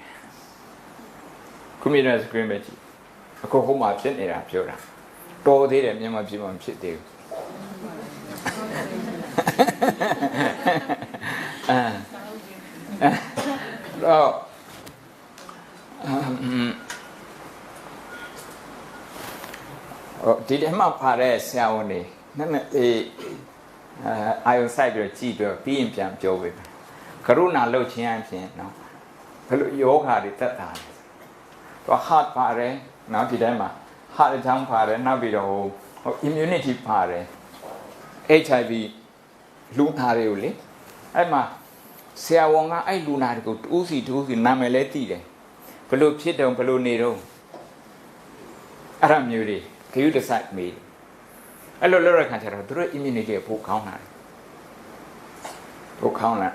Kumida scream at you. A cohoma pin era pura. Do they and Yama Jimam Chit do? Did him up Paris, Saoni? I was side of Chido, being jump Joe. Karuna low champion, no. Yoga did that time. To a hard party, now to them, hard town party, now be the whole immunity party. HIV, Lunariuli. Emma, Siawanga, I lunar go to Uzi to Uzi, Nameleti. Pelu Chito, Pelu Nero. Aram Yuri, can you decide me? I look at her, do immunity a book counter. Book counter.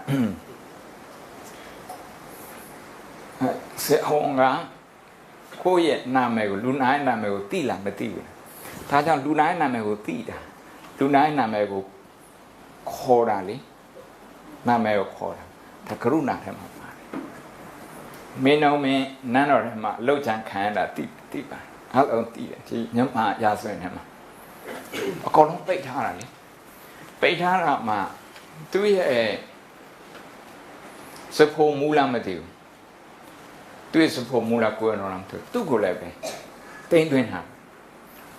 Say, Honga, Koye Namego, Luna Namego, Tila, Matilda. Tajan Luna Namego, Tida. Luna Namego, Corali, Namego Cora. Takaruna him. Me no me, none of him, low junk kind of tipa. I'll own tea, Yama Yasin him. A column paid hardly. Paid hard ma. Do we a suppose Mula Matthew? Do you suppose Mula going around to 2 go lebe? Then doing her.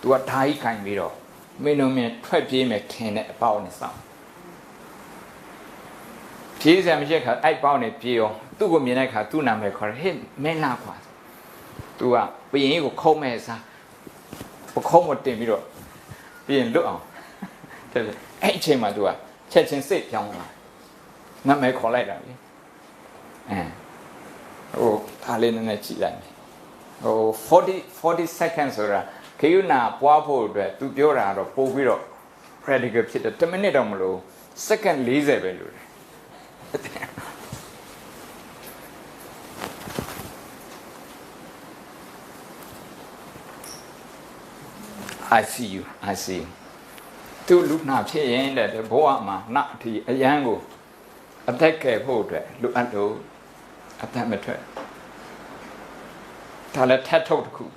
To a Thai kind video. Me no me 12 me can about the sound. Cheese and Jack, I bound it, Pio. 2 go Minaka, 2 number call him, men now. To a being able to call me as a common video. Being look on. Hey, Chema do a church and sit young one. Not my collect. Oh, Talin and a chilan. Oh, 40 seconds or a Kayuna, Puapo, to Biora or Poviro, predicate the terminator, second laser value. I see you. To look now, saying that the Boama, not a yango, attack a portrait, look at the attameter. Tell a tattoo to cook.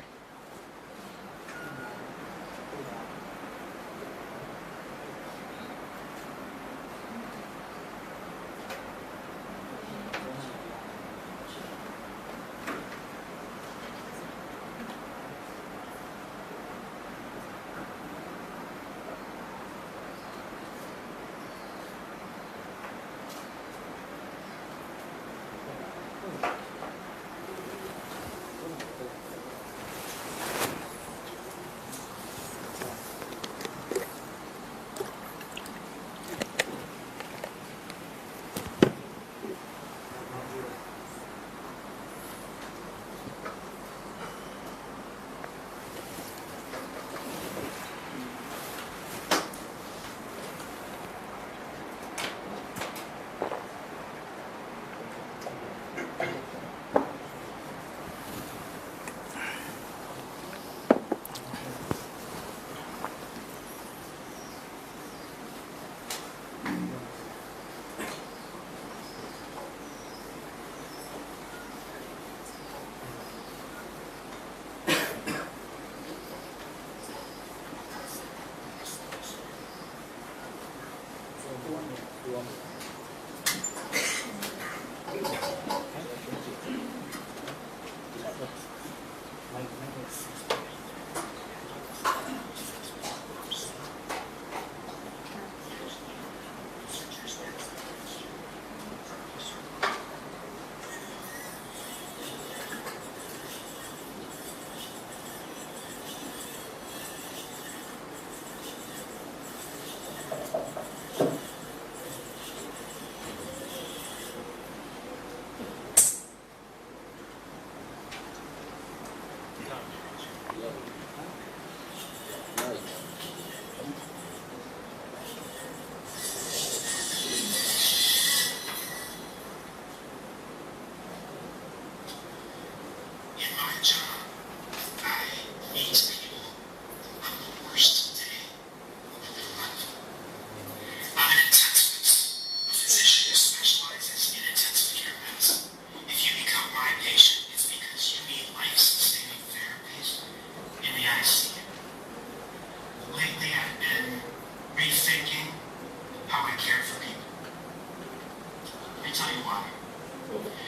me tell you why.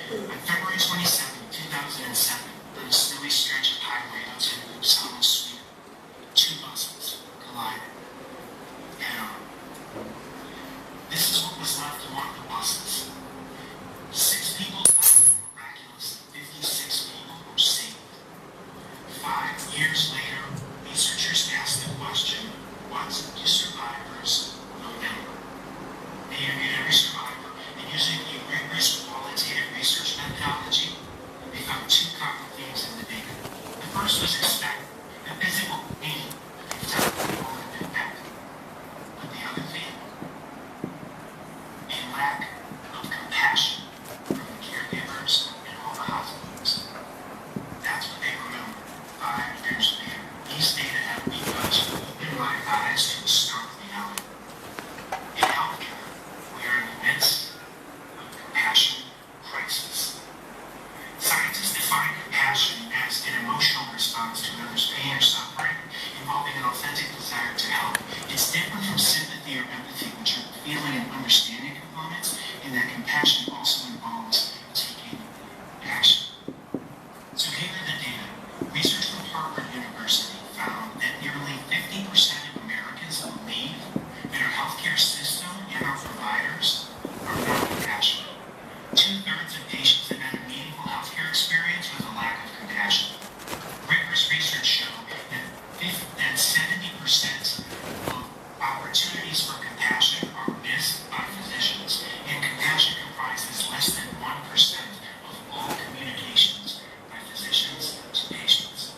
On February 27, 2007, on a snowy stretch of highway outside of Uppsala, Sweden, two buses collided head-on. This is what was left of one of the buses. 6 people died, miraculously 56 people were saved. 5 years later, researchers asked the question, what do survivors remember? They interviewed every survivor, and using a rigorous qualitative research methodology, they found 2 common themes in the data. The first was expected, the physical pain that they felt people had been back. But the other theme, a lack of compassion from the caregivers and all the hospitals. That's what they remember 5 years later. These data have begun to open my eyes to a stark reality. In healthcare, we are in the midst of a compassion crisis. Scientists define compassion as an emotional response to another's pain or suffering involving an authentic desire to help. It's different from sympathy or empathy, which are feeling and understanding components, and that compassion also involves taking action. So here are the data. Research from Harvard University found that nearly 50% of Americans believe that our healthcare system and our providers are not compassionate. 2/3 of patients have had a meaningful healthcare experience with a lack of compassion. Rigorous research show that 70% of opportunities for compassion are missed by physicians, and compassion comprises less than 1% of all communications by physicians to patients.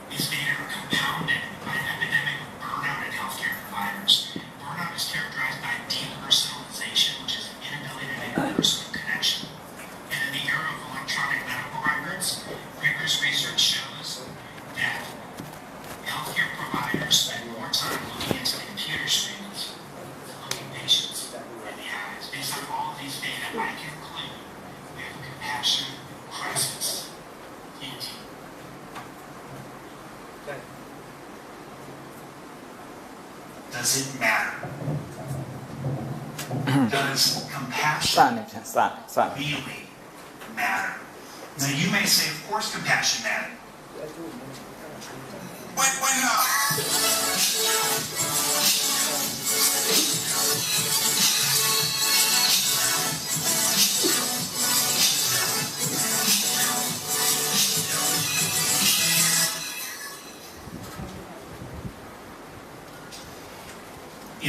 These data are compounded by an epidemic of burnout in healthcare providers. Burnout is characterized by depersonalization, which is an inability to make personal connection. And in the era of electronic medical records, rigorous research shows that healthcare providers spend more time looking into computer screens than looking patients in the eyes. Based on all of these data, I conclude we have a compassion crisis. DT. Does it matter? Does စ compassion နေပြန်စနေ really matter? Now you may say, of course compassion matters. Why not?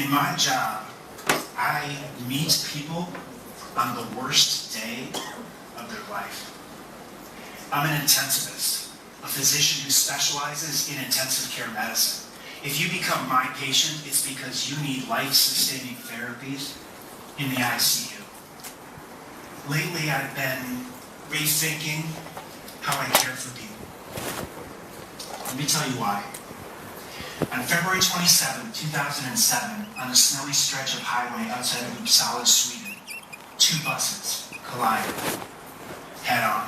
In my job, I meet people on the worst day of their life. I'm an intensivist, a physician who specializes in intensive care medicine. If you become my patient, it's because you need life-sustaining therapies in the ICU. Lately, I've been rethinking how I care for people. Let me tell you why. On February 27, 2007, on a snowy stretch of highway outside of Uppsala, Sweden, 2 buses collided head-on.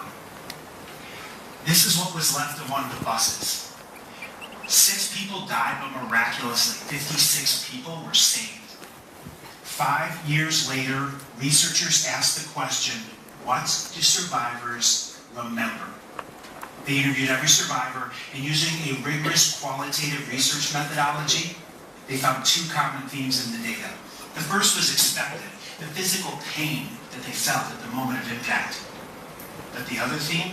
This is what was left of one of the buses. 6 people died, but miraculously, 56 people were saved. 5 years later, researchers asked the question, what do survivors remember? They interviewed every survivor, and using a rigorous qualitative research methodology, they found 2 common themes in the data. The first was expected, the physical pain that they felt at the moment of impact. But the other theme?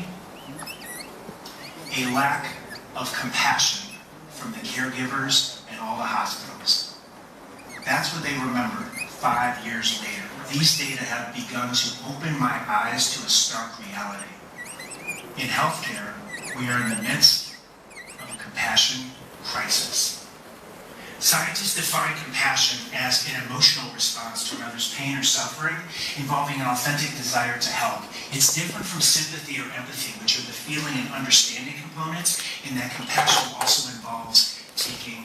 A lack of compassion from the caregivers and all the hospitals. That's what they remember 5 years later. These data have begun to open my eyes to a stark reality. In healthcare, we are in the midst of a compassion crisis. Scientists define compassion as an emotional response to another's pain or suffering involving an authentic desire to help. It's different from sympathy or empathy, which are the feeling and understanding components, in that compassion also involves taking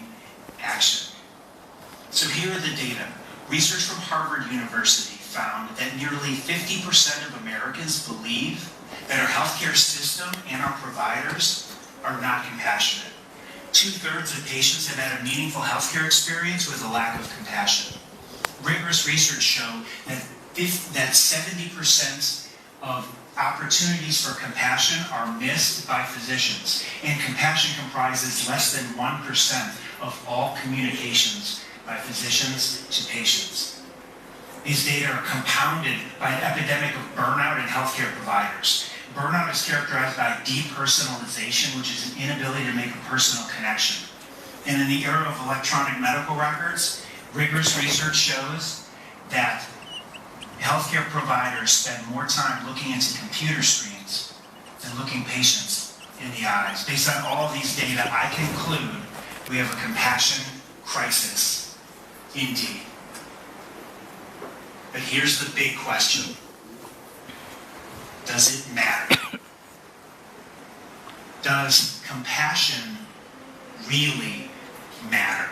action. So here are the data. Research from Harvard University found that nearly 50% of Americans believe that our healthcare system and our providers are not compassionate. 2/3 of patients have had a meaningful healthcare experience with a lack of compassion. Rigorous research show that that 70% of opportunities for compassion are missed by physicians, and compassion comprises less than 1% of all communications by physicians to patients. These data are compounded by an epidemic of burnout in healthcare providers. Burnout is characterized by depersonalization, which is an inability to make a personal connection. And in the era of electronic medical records, rigorous research shows that healthcare providers spend more time looking into computer screens than looking patients in the eyes. Based on all of these data, I conclude we have a compassion crisis indeed. But here's the big question. Does it matter? Does compassion really matter?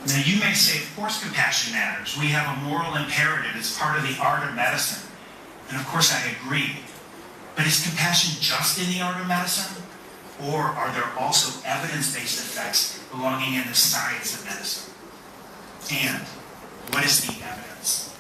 Now you may say, of course compassion matters. We have a moral imperative. It's part of the art of medicine. And of course I agree. But is compassion just in the art of medicine? Or are there also evidence-based effects belonging in the science of medicine? And what is the evidence?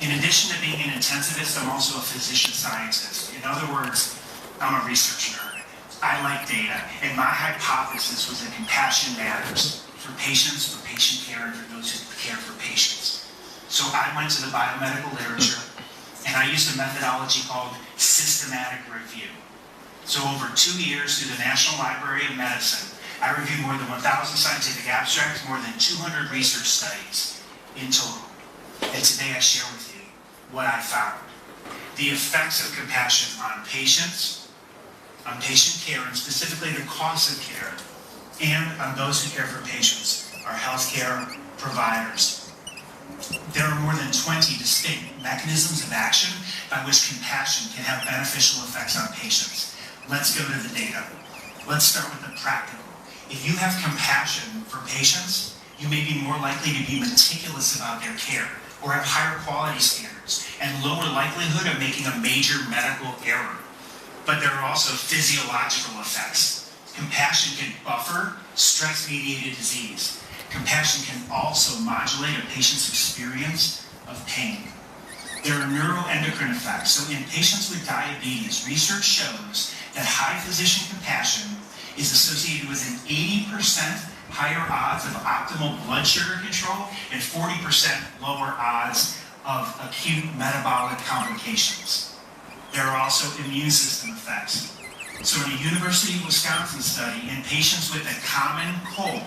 In addition to being an intensivist, I'm also a physician scientist. In other words, I'm a research nerd. I like data, and my hypothesis was that compassion matters for patients, for patient care, and for those who care for patients. So I went to the biomedical literature, and I used a methodology called systematic review. So over 2 years through the National Library of Medicine, I reviewed more than 1,000 scientific abstracts, more than 200 research studies in total. And today I share with you what I found. The effects of compassion on patients, on patient care, and specifically the cost of care, and on those who care for patients, are healthcare providers. There are more than 20 distinct mechanisms of action by which compassion can have beneficial effects on patients. Let's go to the data. Let's start with the practical. If you have compassion for patients, you may be more likely to be meticulous about their care, or have higher quality standards, and lower likelihood of making a major medical error. But there are also physiological effects. Compassion can buffer stress-mediated disease. Compassion can also modulate a patient's experience of pain. There are neuroendocrine effects. So in patients with diabetes, research shows that high physician compassion is associated with an 80% higher odds of optimal blood sugar control and 40% lower odds of acute metabolic complications. There are also immune system effects. So in a University of Wisconsin study, in patients with a common cold,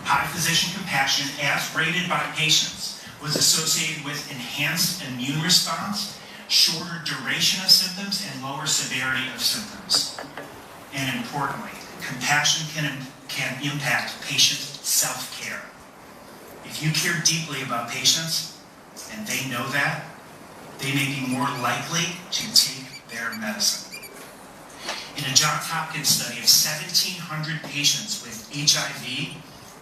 high physician compassion, as rated by patients, was associated with enhanced immune response, shorter duration of symptoms, and lower severity of symptoms. And importantly, compassion can impact patient self-care. If you care deeply about patients, and they know that, they may be more likely to take their medicine. In a Johns Hopkins study of 1,700 patients with HIV,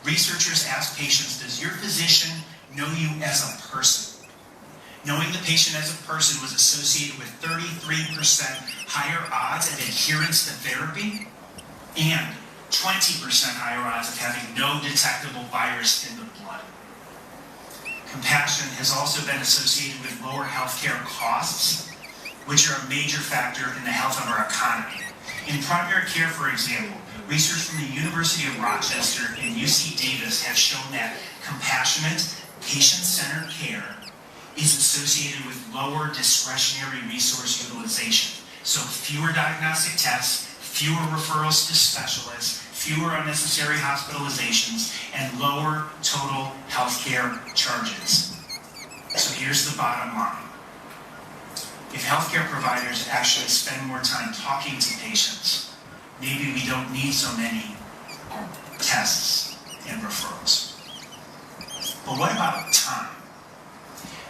researchers asked patients, does your physician know you as a person? Knowing the patient as a person was associated with 33% higher odds of adherence to therapy and 20% higher odds of having no detectable virus in the blood. Compassion has also been associated with lower healthcare costs, which are a major factor in the health of our economy. In primary care, for example, research from the University of Rochester and UC Davis have shown that compassionate, patient-centered care is associated with lower discretionary resource utilization. So fewer diagnostic tests, fewer referrals to specialists, fewer unnecessary hospitalizations, and lower total healthcare charges. So here's the bottom line. If healthcare providers actually spend more time talking to patients, maybe we don't need so many tests and referrals. But what about time?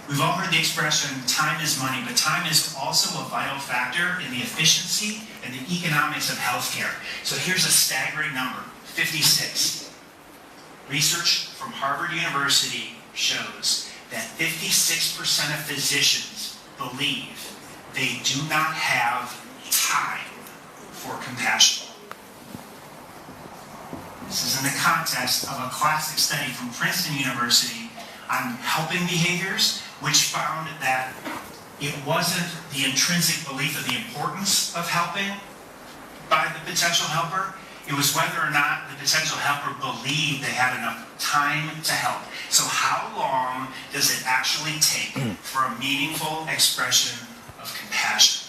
We've all heard the expression, time is money, but time is also a vital factor in the efficiency and the economics of healthcare. So here's a staggering number, 56. Research from Harvard University shows that 56% of physicians believe they do not have time for compassion. This is in the context of a classic study from Princeton University on helping behaviors, which found that it wasn't the intrinsic belief of the importance of helping by the potential helper. It was whether or not the potential helper believed they had enough time to help. So how long does it actually take for a meaningful expression of compassion?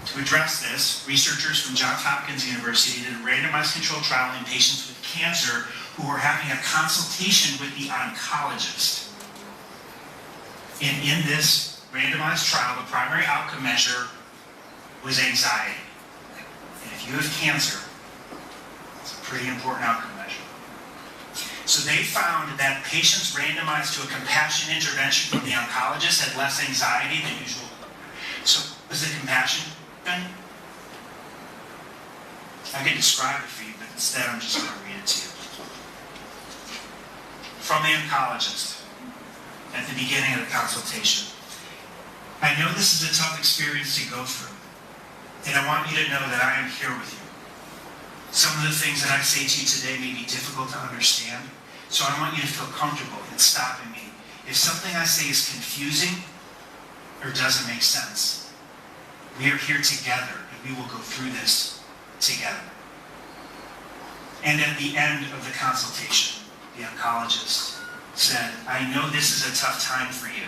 To address this, researchers from Johns Hopkins University did a randomized controlled trial in patients with cancer who were having a consultation with the oncologist. And in this randomized trial, the primary outcome measure was anxiety. And if you have cancer, it's a pretty important outcome measure. So they found that patients randomized to a compassion intervention from the oncologist had less anxiety than usual. So was the compassion thing? I can describe it for you, but instead I'm just going to read it to you. From the oncologist at the beginning of the consultation. I know this is a tough experience to go through, and I want you to know that I am here with you. Some of the things that I say to you today may be difficult to understand, so I want you to feel comfortable in stopping me. If something I say is confusing or doesn't make sense, we are here together, and we will go through this together. And at the end of the consultation, the oncologist said, I know this is a tough time for you,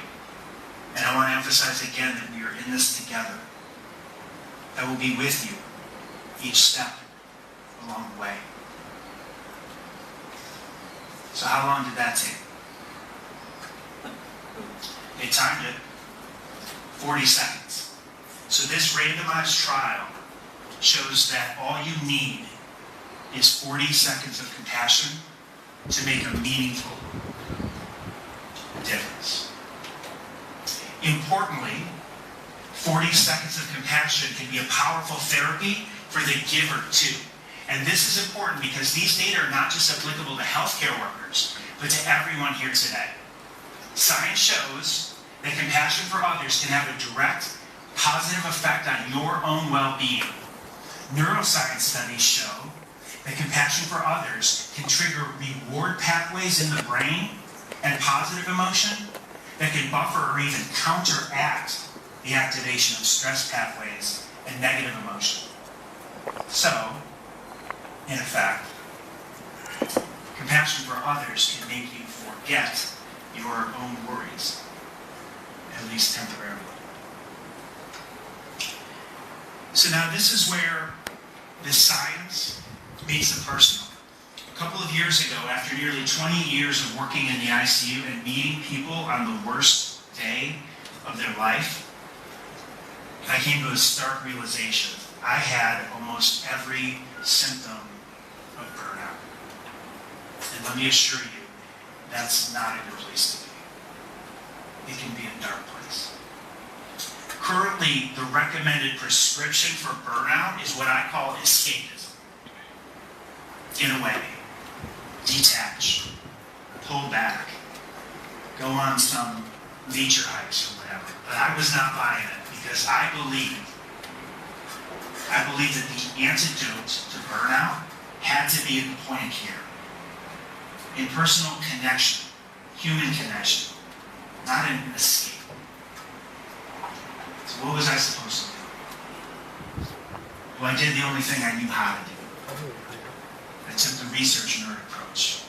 and I want to emphasize again that we are in this together. I will be with you each step along the way. So how long did that take? They timed it 40 seconds. So this randomized trial shows that all you need is 40 seconds of compassion to make a meaningful difference. Importantly, 40 seconds of compassion can be a powerful therapy for the giver too. And this is important because these data are not just applicable to healthcare workers, but to everyone here today. Science shows that compassion for others can have a direct, positive effect on your own well-being. Neuroscience studies show that compassion for others can trigger reward pathways in the brain and positive emotion that can buffer or even counteract the activation of stress pathways and negative emotion. So, in effect, compassion for others can make you forget your own worries, at least temporarily. So now this is where the science meets the personal. A couple of years ago, after nearly 20 years of working in the ICU and meeting people on the worst day of their life, I came to a stark realization. I had almost every symptom of burnout. And let me assure you, that's not a good place to be. It can be a dark place. Currently, the recommended prescription for burnout is what I call escapism. Get away, detach, pull back, go on some nature hikes or whatever. But I was not buying it because I believe that the antidote to burnout had to be at the point of care. In personal connection, human connection, not in escape. So what was I supposed to do? Well, I did the only thing I knew how to do. I took the research nerd approach.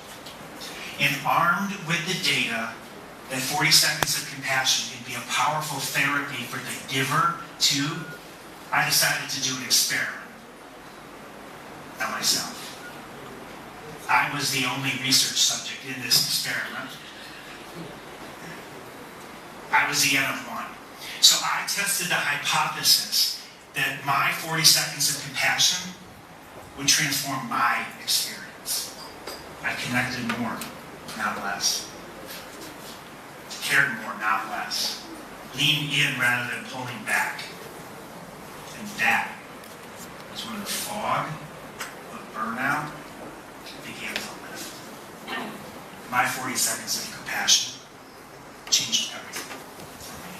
And armed with the data that 40 seconds of compassion can be a powerful therapy for the giver too, I decided to do an experiment. Not myself. I was the only research subject in this experiment. I was the N of 1. So I tested the hypothesis that my 40 seconds of compassion would transform my experience. I connected more, not less. Cared more, not less. Leaned in rather than pulling back. And that is when the fog of burnout began to lift. My 40 seconds of compassion changed everything for me.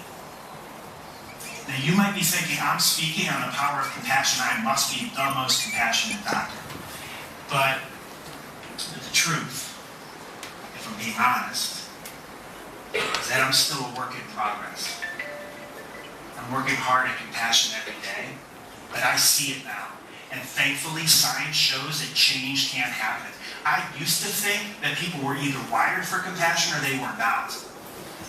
Now you might be thinking, I'm speaking on the power of compassion. I must be the most compassionate doctor. But the truth, if I'm being honest, is that I'm still a work in progress. I'm working hard at compassion every day, but I see it now. And thankfully, science shows that change can happen. I used to think that people were either wired for compassion or they were not.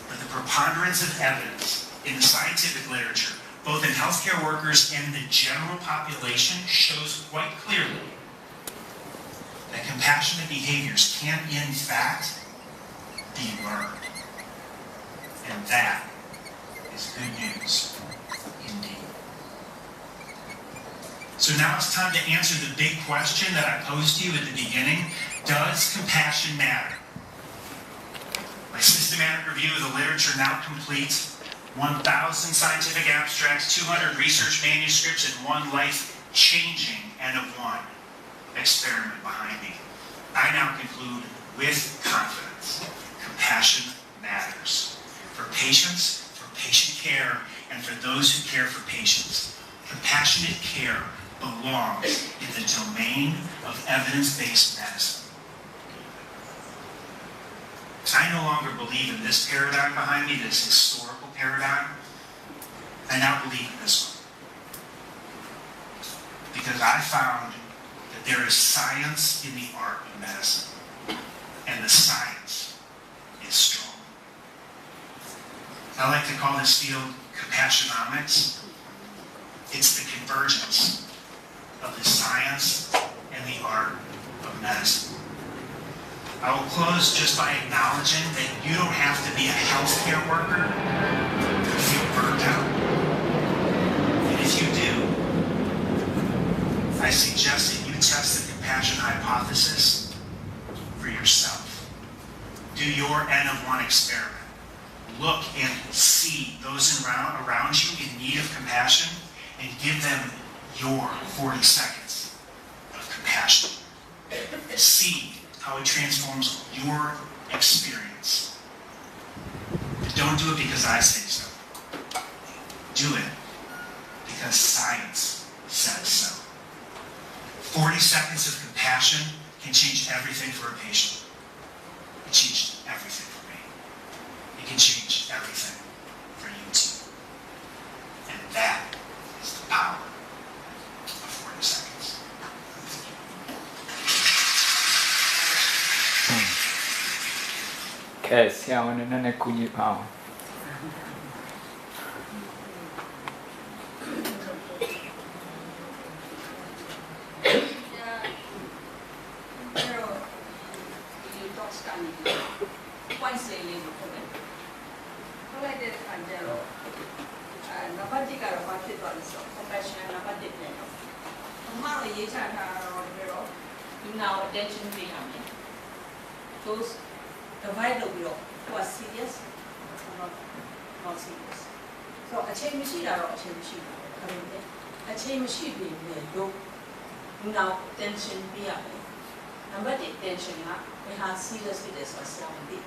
But the preponderance of evidence in the scientific literature, both in healthcare workers and the general population, shows quite clearly that compassionate behaviors can, in fact, be learned. And that is good news indeed. So now it's time to answer the big question that I posed to you at the beginning. Does compassion matter? My systematic review of the literature now completes 1,000 scientific abstracts, 200 research manuscripts, and one life-changing N of 1 experiment behind me. I now conclude with confidence. Compassion matters. For patients, for patient care, and for those who care for patients. Compassionate care belongs in the domain of evidence-based medicine. I no longer believe in this paradigm behind me, this historical paradigm. I now believe in this one. Because I found that there is science in the art of medicine. And the science is strong. I like to call this field compassionomics. It's the convergence of the science and the art of medicine. I will close just by acknowledging that you don't have to be a healthcare worker to feel burnt out. And if you do, I suggest that you test the compassion hypothesis for yourself. Do your N of 1 experiment. Look and see those around you in need of compassion and give them your 40 seconds of compassion. See how it transforms your experience. But don't do it because I say so. Do it because science says so. 40 seconds of compassion can change everything for a patient. It changed everything for me. It can change everything for you too. And that is the power of 40 seconds. Okay, siamo nella cugnipao. Attention behind those divide the wheel who are serious or not serious. So a change machine or a change machine. A change machine being low now tension behind. Number tension we have serious with this or 70.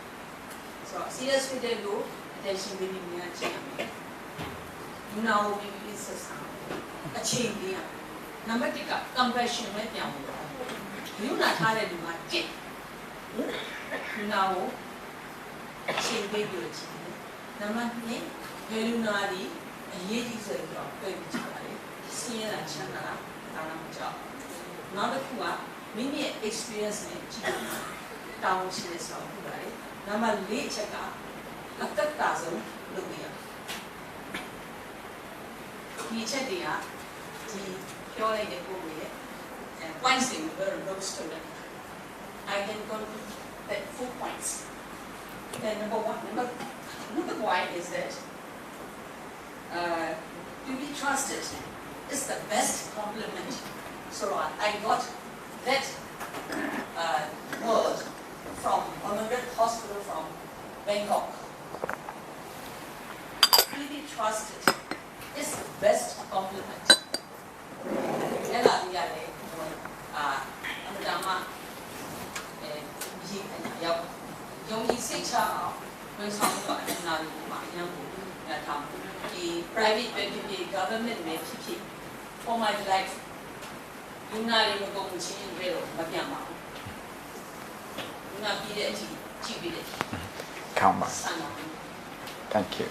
So serious with the low attention being near change. Now we is a change behind. Number compassion with them. You not had any market. Now, she baby. Namani, Velunari, and Yeti said, see and Chana, job. Not a Kua, many experience in town she is of Kurai. Nama late check up, after 1,000, look here. He checked the pure like a movie. One thing very low student. I can go to 4 points. Then number one is that to be trusted is the best compliment. So I got that word from Hospital Hospital from Bangkok. To be trusted is the best compliment. Private government for my life. You not even go to change real, but you not be the Come on. thank you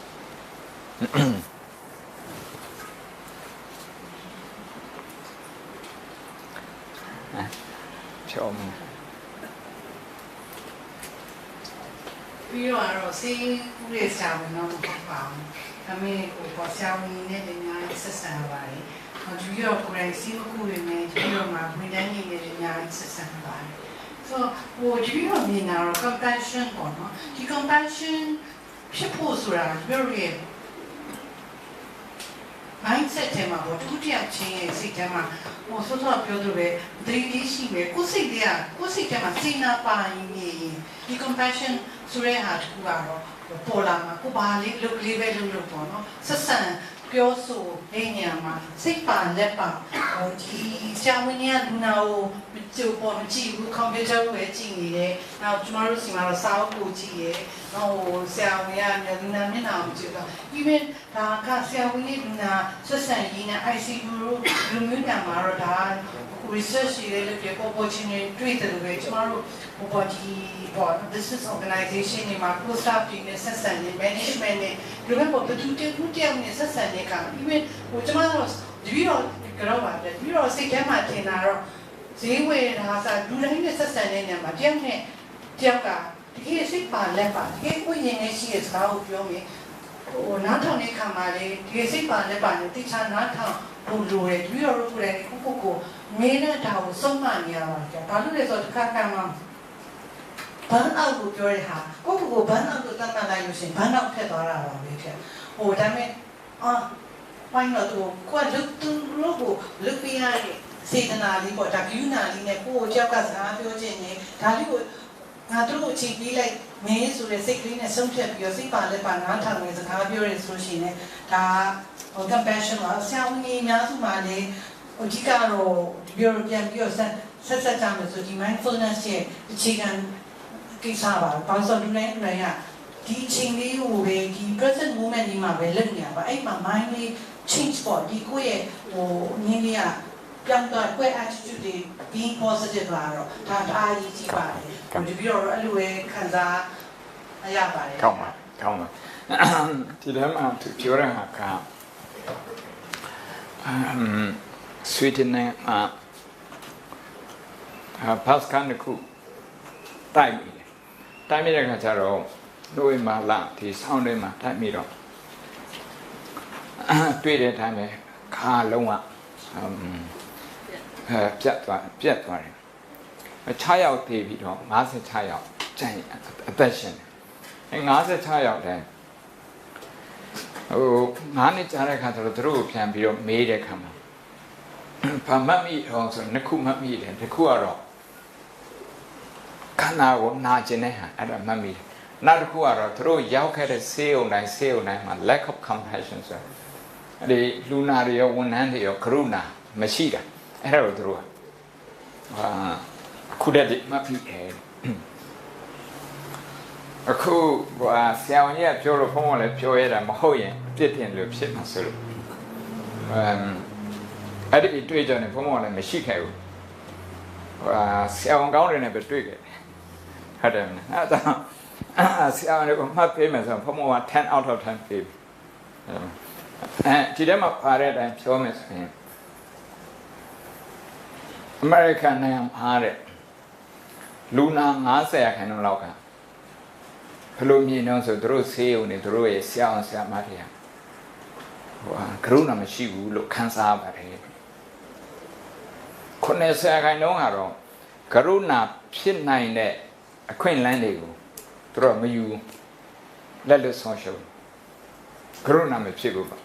ဖြောမယ် ပြီးတော့ဆေးကုတဲ့ဆရာဝန်တော့မဟုတ်ပါဘူး။ဒါပေမဲ့ဆရာဝန်နဲ့လည်းများဆက်ဆံရပါတယ်။ဒီလိုကိုယ်တိုင်ဆေးကုတွေနဲ့ဒီလိုမှဝန်ထမ်းတွေနဲ့လည်းများဆက်ဆံရပါတယ်။ So ဒီလိုမြင်တာတော့ compassion ပေါ့နော်။ဒီ compassion ဖြစ်ဖို့ဆိုတာပြောရရင် mindset ထဲမှာပေါ့တူတယောက်ချင်းရဲ့စိတ်ထဲမှာဆော့ပြောသူပဲသတိလေးရှိမယ်ကိုယ်စိတ်ထဲမှာစိတ်နာပါရင်ဒီ compassion ဆိုတဲ့ဟာတခုကတော့ပေါ်လာမှာကိုပါလေးလုတ်လေးပဲလုတ်ပေါ့နော်ဆက်ဆံပြောဆိုတဲ့နေရာမှာစိတ်ပါလက်ပါဒီဆရာဝန်ကြီးကလူနာကိုမကြည့်ဘူးကွန်ပျူတာကိုပဲကြည့်နေတယ်နောက်ကျမတို့စီမှာတော့စာအုပ်ကိုကြည့်ရဲဆရာဝန်ကလူနာမျက်နှာကိုကြည့်တော့ even ဒါကဆရာဝန်ကြီးလူနာဆက်ဆံရေးနဲ့ ICU လူမျိုးညာမှာတော့ဒါ research တွေလည်းပြပေါ်ချင်းတွေ့တယ်လို့ပဲကျမတို့business organization တွေမှာ staff တွေနဲ့ဆက်ဆံနေ management နဲ့ဒီလိုပဲတူတူတူတယောက်နဲ့ဆက်ဆံနေက even ကျမတို့ဒီတော့ကြောပါတယ်ဒီတော့စိတ်ထဲမှာထင်တာတော့ဈေးဝယ်တာကလူတိုင်းနဲ့ဆက်ဆံတဲ့နေရာမှာတယောက်နဲ့တယောက်ကတကယ်စိတ်ပါလက်ပါတကယ်ကိုရင်နဲ့ရှိတဲ့စကားကိုပြောမယ်နားထောင်တဲ့ခါမှာလေတကယ်စိတ်ပါလက်ပါနဲ့တိကျနားထောင်ဖို့လိုတယ်ဒီတော့ကိုယ်ကိုမင်းနဲ့ဒါကိုစုံမနေရပါကြဘာလို့လဲဆိုတော့တစ်ခါကမှဘန်အောက်ကိုပြောရဟာကိုဘန်အောက်ကိုတတ်မှတ်လိုက်လို့ရှိရင်ဘန်အောက်ဖြစ်သွားတာပါပဲဖြစ်ဒါပေမဲ့ပိုင်းတော့ကိုကလုတ်ပြရတဲ့စေတနာလေးပေါ့ဒါကယူနာလေးနဲ့ကိုကြောက်ကစကားပြောခြင်းနဲ့ဒါလေးကိုငါတို့ကိုချိန်ပြီးလိုက်မင်းဆိုတဲ့စိတ်ကလေးနဲ့ဆုံးဖြတ်ပြီးတော့စိတ်ပါလက်ပါနားထောင်နေစကားပြောရဆိုရှင်နဲ့ဒါcompassion ပါဆရာဝန်ကြီးများစုမှာလည်းအဓိကတော့ဒီလိုပြန်ပြီးတော့ဆက်ကြမယ်ဆိုဒီ mindfulness ရဲ့အခြေခံကိစ္စပါဘာလို့ဆိုတော့လူတိုင်းကဒီအချိန်လေးကိုပဲဒီ present moment ဒီမှာပဲလုပ်နေရပါအဲ့မှာ mind လေး change ပေါ့ဒီကိုယ့်ရဲ့နည်းလေးကပြန်တော့ကိုယ့် attitude တွေ being positive လာတော့ဒါအားကြီးကြည့်ပါတယ်ဒီပြီးတော့အဲ့လိုပဲခံစားရပါတယ်ကောင်းပါဒီထဲမှာပြောရမှာကSweden နဲ့ပတ်စကန်ခုတိုက်မိတဲ့ခါကျတော့နိုဝင်ဘာလဒီဆောင်းထဲမှာတိုက်မိတော့တွေ့တဲ့အတိုင်းပဲခါလုံးဝပြတ်သွားတယ်6ယောက်တည်ပြီးတော့56ယောက်ကျန်အသက်ရှင်တယ်56ယောက်တည်း9နှစ်ကြာတဲ့ခါကျတော့သူတို့ကိုပြန်ပြီးတော့မေးတဲ့ခါမှာဘာမှတ်မိတော့ဆိုနှစ်ခုမှတ်မိတယ်တစ်ခုကတော့ခန္ဓာကိုနာကျင်တဲ့ဟာအဲ့ဒါမှတ်မိတယ်နောက်တစ်ခုကတော့သူတို့ရောက်ခဲ့တဲ့ဆေးရုံတိုင်းမှာ lack of compassion ဆိုအဲ့ဒီလူနာတွေရောဝန်ထမ်းတွေရောကရုဏာမရှိတာအဲ့ဒါကိုသူတို့ကခုတည်းမှတ်မိတယ်အခုဆရာဝန်ကြီးကပြောလို့ဘုံဘုံလည်းပြောရတာမဟုတ်ရင်အပြစ်တင်လို့ဖြစ်မှာဆိုလို့အဲ့ဒီတွေ့ကြတယ်ဘုံဘုံလည်းမရှိခဲ့ဘူးဆရာဝန်ကောင်းတွေနဲ့ပဲတွေ့ခဲ့တယ်ဟုတ်တယ်မလားအဲ့ဒါဆရာဝန်ကမှတ်ပေးမယ်ဆိုတော့ဘုံဘုံက10 out of 10ပေးပြီဒီထဲမှာပါတဲ့အတိုင်းပြောမယ်ဆိုရင်အမေရိကန်နိုင်ငံအားတဲ့လူနာ90%လောက်ကဘလို့မြင်တော့ဆိုသူတို့ဆေးရုံနေသူတို့ရဲ့ဆရာအောင်ဆရာမတွေကကရုဏာမရှိဘူးလို့ခံစားပါတယ်90%လုံးကတော့ကရုဏာဖြစ်နိုင်တဲ့အခွင့်အလမ်းတွေကိုသူတို့မယူလက်လွတ်ဆုံးရှုံးကရုဏာမဖြစ်ဘူးပါ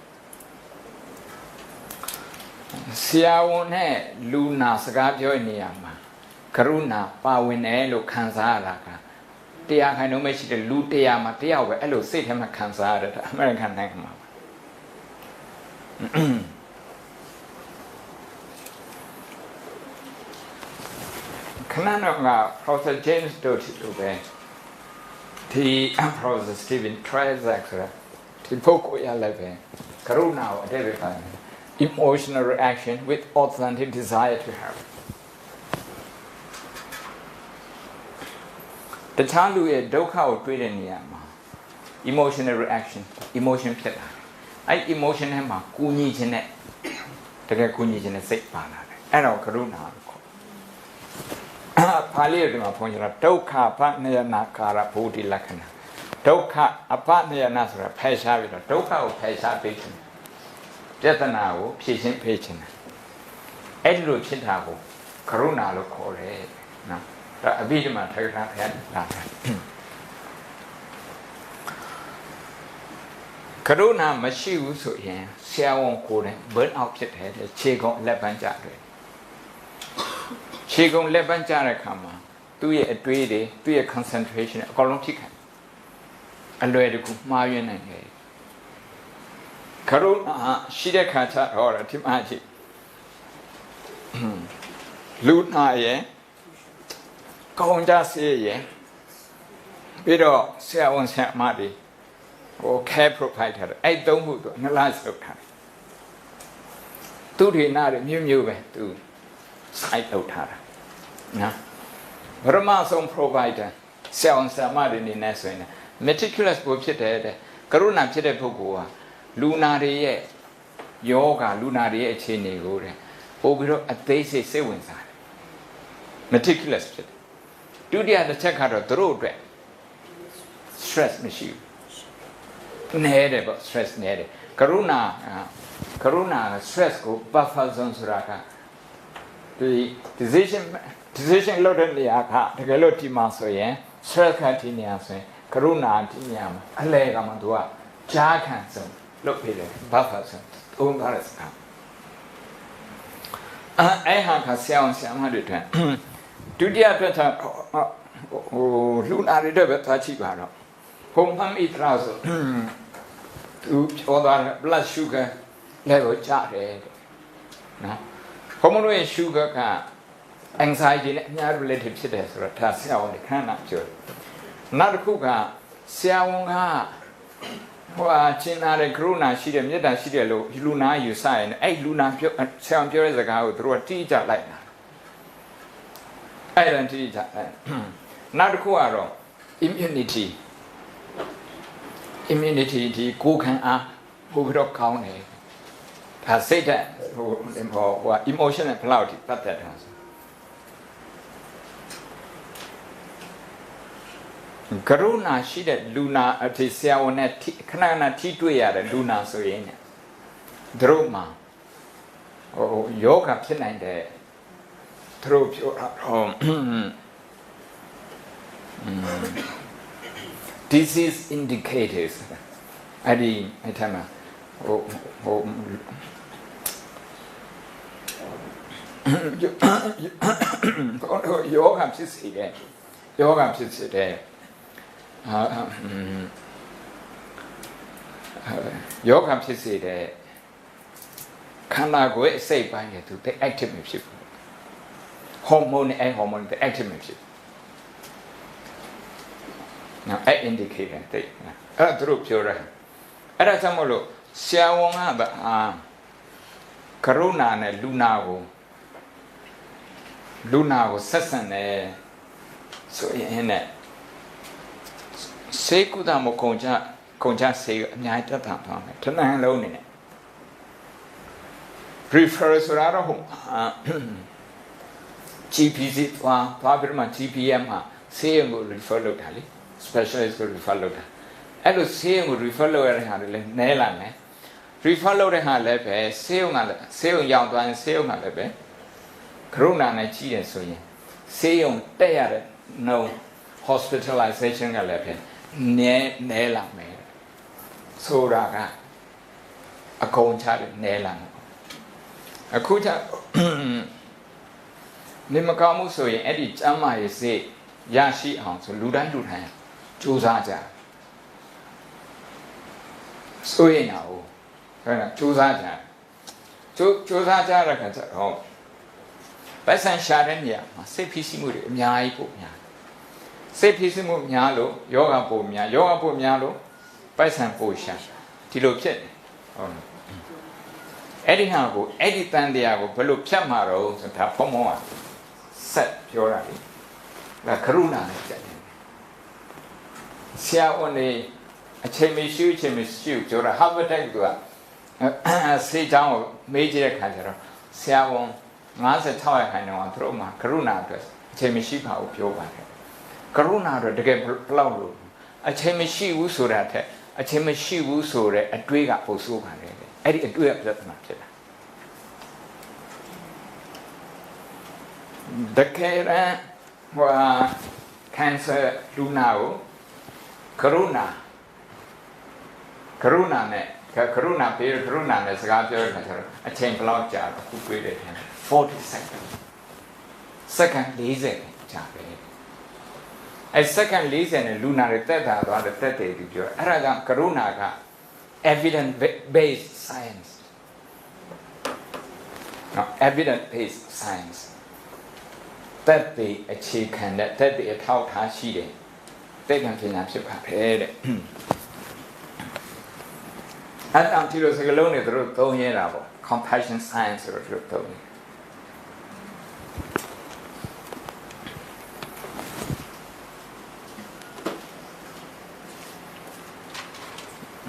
ဆရာဝန်နဲ့လူနာစကားပြောနေရမှာကရုဏာပါဝင်တယ်လို့ခံစားရတာက100%လုံးမရှိတဲ့လူ100မှာ1ယောက်ပဲအဲ့လိုစိတ်ထဲမှာခံစားရတဲ့အမေရိကန်နိုင်ငံမှာခဏတော့ငါ Professor James တို့လိုပဲဒီ Professor Stephen Tayar ဆိုတာဒီပုဂ္ဂိုလ်ရလည်းပဲကရုဏာကိုအတဲ့ပဲပါတယ် emotional reaction with authentic desire to help တခြားလူရဲ့ဒုက္ခကိုတွေးတဲ့နေရာမှာ emotional reaction emotion ဖြစ်လာအဲ့ emotion ထဲမှာကူညီခြင်းနဲ့တကယ်ကူညီခြင်းနဲ့စိတ်ပါလာတယ်အဲ့တော့ကရုဏာလို့ခေါ်ပါဠိတော်မှာဖွင့်ကြတာဒုက္ခပနယနာကာရဘုဒ္ဓလက္ခဏာဒုက္ခအပနယနာဆိုတာဖယ်ရှားပြီးတော့ဒုက္ခကိုဖယ်ရှားပေးခြင်းပြဿနာကိုဖြေရှင်းပေးခြင်းအဲ့ဒီလိုဖြစ်တာကိုကရုဏာလို့ခေါ်တယ်နော်ဒါအဘိဓမ္မာထေရဖျက်လာတယ်ကရုဏာမရှိဘူးဆိုရင်ဆရာဝန်ကိုယ်နဲ့ burn out ဖြစ်တယ်ခြေကုံလက်ပန်းကျတယ်ခြေကုံလက်ပန်းကျတဲ့အခါမှာသူ့ရဲ့အတွေးတွေသူ့ရဲ့ concentration အကုန်လုံးဖြစ်ခံအလွယ်တကူမှားယွင်းနိုင်တယ်ကရုဏာရှိတဲ့ခါကျတော့ဒီမှာကြည့်လူနာရဲ့ကောင်းကြစေရဲ့ပြီးတော့ဆရာဝန်ဆရာမတွေဟို care provider အဲ့သုံးခုတော့နှလားစုပ်ထားတယ်သူတွေနာတွေမြို့ပဲသူ site လုပ်ထားတာနော်ပရမဆုံး provider ဆရာဝန်ဆရာမတွေနေနေဆိုရင် meticulous ကိုဖြစ်တဲ့ကရုဏာဖြစ်တဲ့ပုဂ္ဂိုလ်ဟာလူနာတွေရဲ့ယောဂလူနာတွေရဲ့အခြေအနေကိုတဲ့ပို့ပြီးတော့အသေးစိတ်စိတ်ဝင်စားတယ် meticulous ဖြစ်တယ်ဒုတိယတစ်ချက်ကတော့သူတို့အတွက် stress မရှိဘူးနည်းတယ်ပေါ့ stress နည်းတယ်ကရုဏာ stress ကို buffer zone ဆိုတာကဒီ decision လုပ်တဲ့နေရာကတကယ်လို့ဒီမှာဆိုရင် stress ကဒီနေရာဆိုရင်ကရုဏာဒီနေရာမှာအလဲကမှသူကကြားခံဆုံးလုပ်ပေးတယ် buffer zone သုံးထားတဲ့စကားအဲ့ဟာကဆရာဝန်ဆရာမတွေအတွက်ဒုတိယအတွက်ဟိုလူနာတွေတော့ပဲသွားကြည့်ပါတော့ဟိုမှမီတရာဆိုသူပြောတာ blood sugar level ကျတယ်နော်ဟိုမလို့ sugar က anxiety နဲ့အများ related ဖြစ်တယ်ဆိုတော့ဒါဆရာဝန်တွေခဏပြောတယ်နောက်တစ်ခုကဆရာဝန်ကဟိုကျင်နာတဲ့ကရုဏာရှိတဲ့မေတ္တာရှိတယ်လို့လူနာယူဆရင်အဲ့လူနာပြောဆရာဝန်ပြောတဲ့စကားကိုသူတို့ကတိကျလိုက်တာအဲ့ဒါတိကျလိုက်နောက်တစ်ခုကတော့ immunity ဒီကိုယ်ခံအားပို့ပြီးတော့ကောင်းတယ်ဒါစိတ်ဓာတ်ဟို emotion နဲ့ဘယ်လောက်ထိပတ်သက်တာဆိုကရုဏာရှိတဲ့လူနာအဖြစ်ဆရာဝန်နဲ့ခဏထိတွေ့ရတဲ့လူနာဆိုရင်သူတို့မှာဟိုယောဂဖြစ်နိုင်တဲ့သူတို့ပြောdisease indicators အဲ့ထက်မှာဟိုယောဂဖြစ်စေတဲ့ယောဂဖြစ်စေတဲ့ခန္ဓာကိုယ်အစိတ်ပိုင်းနဲ့သူတဲ့ active မဖြစ်ဘူးဟော်မုန်းနဲ့ဟော်မုန်းတဲ့ active မဖြစ်ဘူးနော်အဲ့ indicator တဲ့အဲ့ဒါတို့ပြောရတယ်အဲ့ဒါကြောင့်မလို့ဆရာဝန်ကကရုဏာနဲ့လူနာကိုဆက်ဆံတယ်ဆိုရင်ねစေကုသမကုန်ကြစေအများကြီးတက်တာသွားမယ်တဏှာလုံးနေနဲ့ refer ဆိုတာတော့ဟုတ် GPC သွားပြီးမှ GPM မှာဆေးရုံကို refer လုပ်တာလေ specialist ကို refer လုပ်တာအဲ့လိုဆေးရုံကို refer လုပ်ရတဲ့ဟာတွေလည်းနည်းလာမယ် refer လုပ်တဲ့ဟာလည်းပဲဆေးရုံရောက်သွားရင်ဆေးရုံကလည်းပဲကရုဏာနဲ့ကြီးတယ်ဆိုရင်ဆေးရုံတက်ရတဲ့ no hospitalization ကလည်းပဲနည်းလာမယ်ဆိုတာကအကုန်ချတယ်နည်းလာမယ်အခုကျနေမကောင်းမှုဆိုရင်အဲ့ဒီကျမ်းမာရေးစိတ်ရရှိအောင်ဆိုလူတိုင်းကြိုးစားကြဆိုရင်ရောဟုတ်လားကြိုးစားကြတဲ့ခါကျတော့ပတ်စံရှာတဲ့နေရာမှာစိတ်ဖြစ်စီမှုတွေအများကြီးပို့များစိတ်ဖြစ်စီမှုများလို့ယောဂပို့များလို့ပတ်စံပို့ရှာဒီလိုဖြစ်တယ်ဟုတ်လားအဲ့ဒီဟာကိုအဲ့ဒီတန်တရားကိုဘယ်လိုဖြတ်မှာတော့ဆိုတာဖုံဖုံကဆက်ပြောတာလေဒါကရုဏာနဲ့ကြတယ်ဆရာဝန်တွေ a chemishu chemishu, Jora, have a take to say down major catcher, Siavon, Master Tower, I know, and Roma, Karuna, chemishu, how pure one. Karuna, the get plow, a chemishi wusura, a chemishi wusura, a twig up for soup, and a twig up that much. The care were cancer do now. Karuna period, Karuna is a chain block jar who created him 40 seconds. Second laser, a second laser and lunar theta or the theta, Karuna evidence based science. No, evidence based science. That they achieve can that they a tau tashi. They can finish up head. And until it's alone, it's a little compassion science or a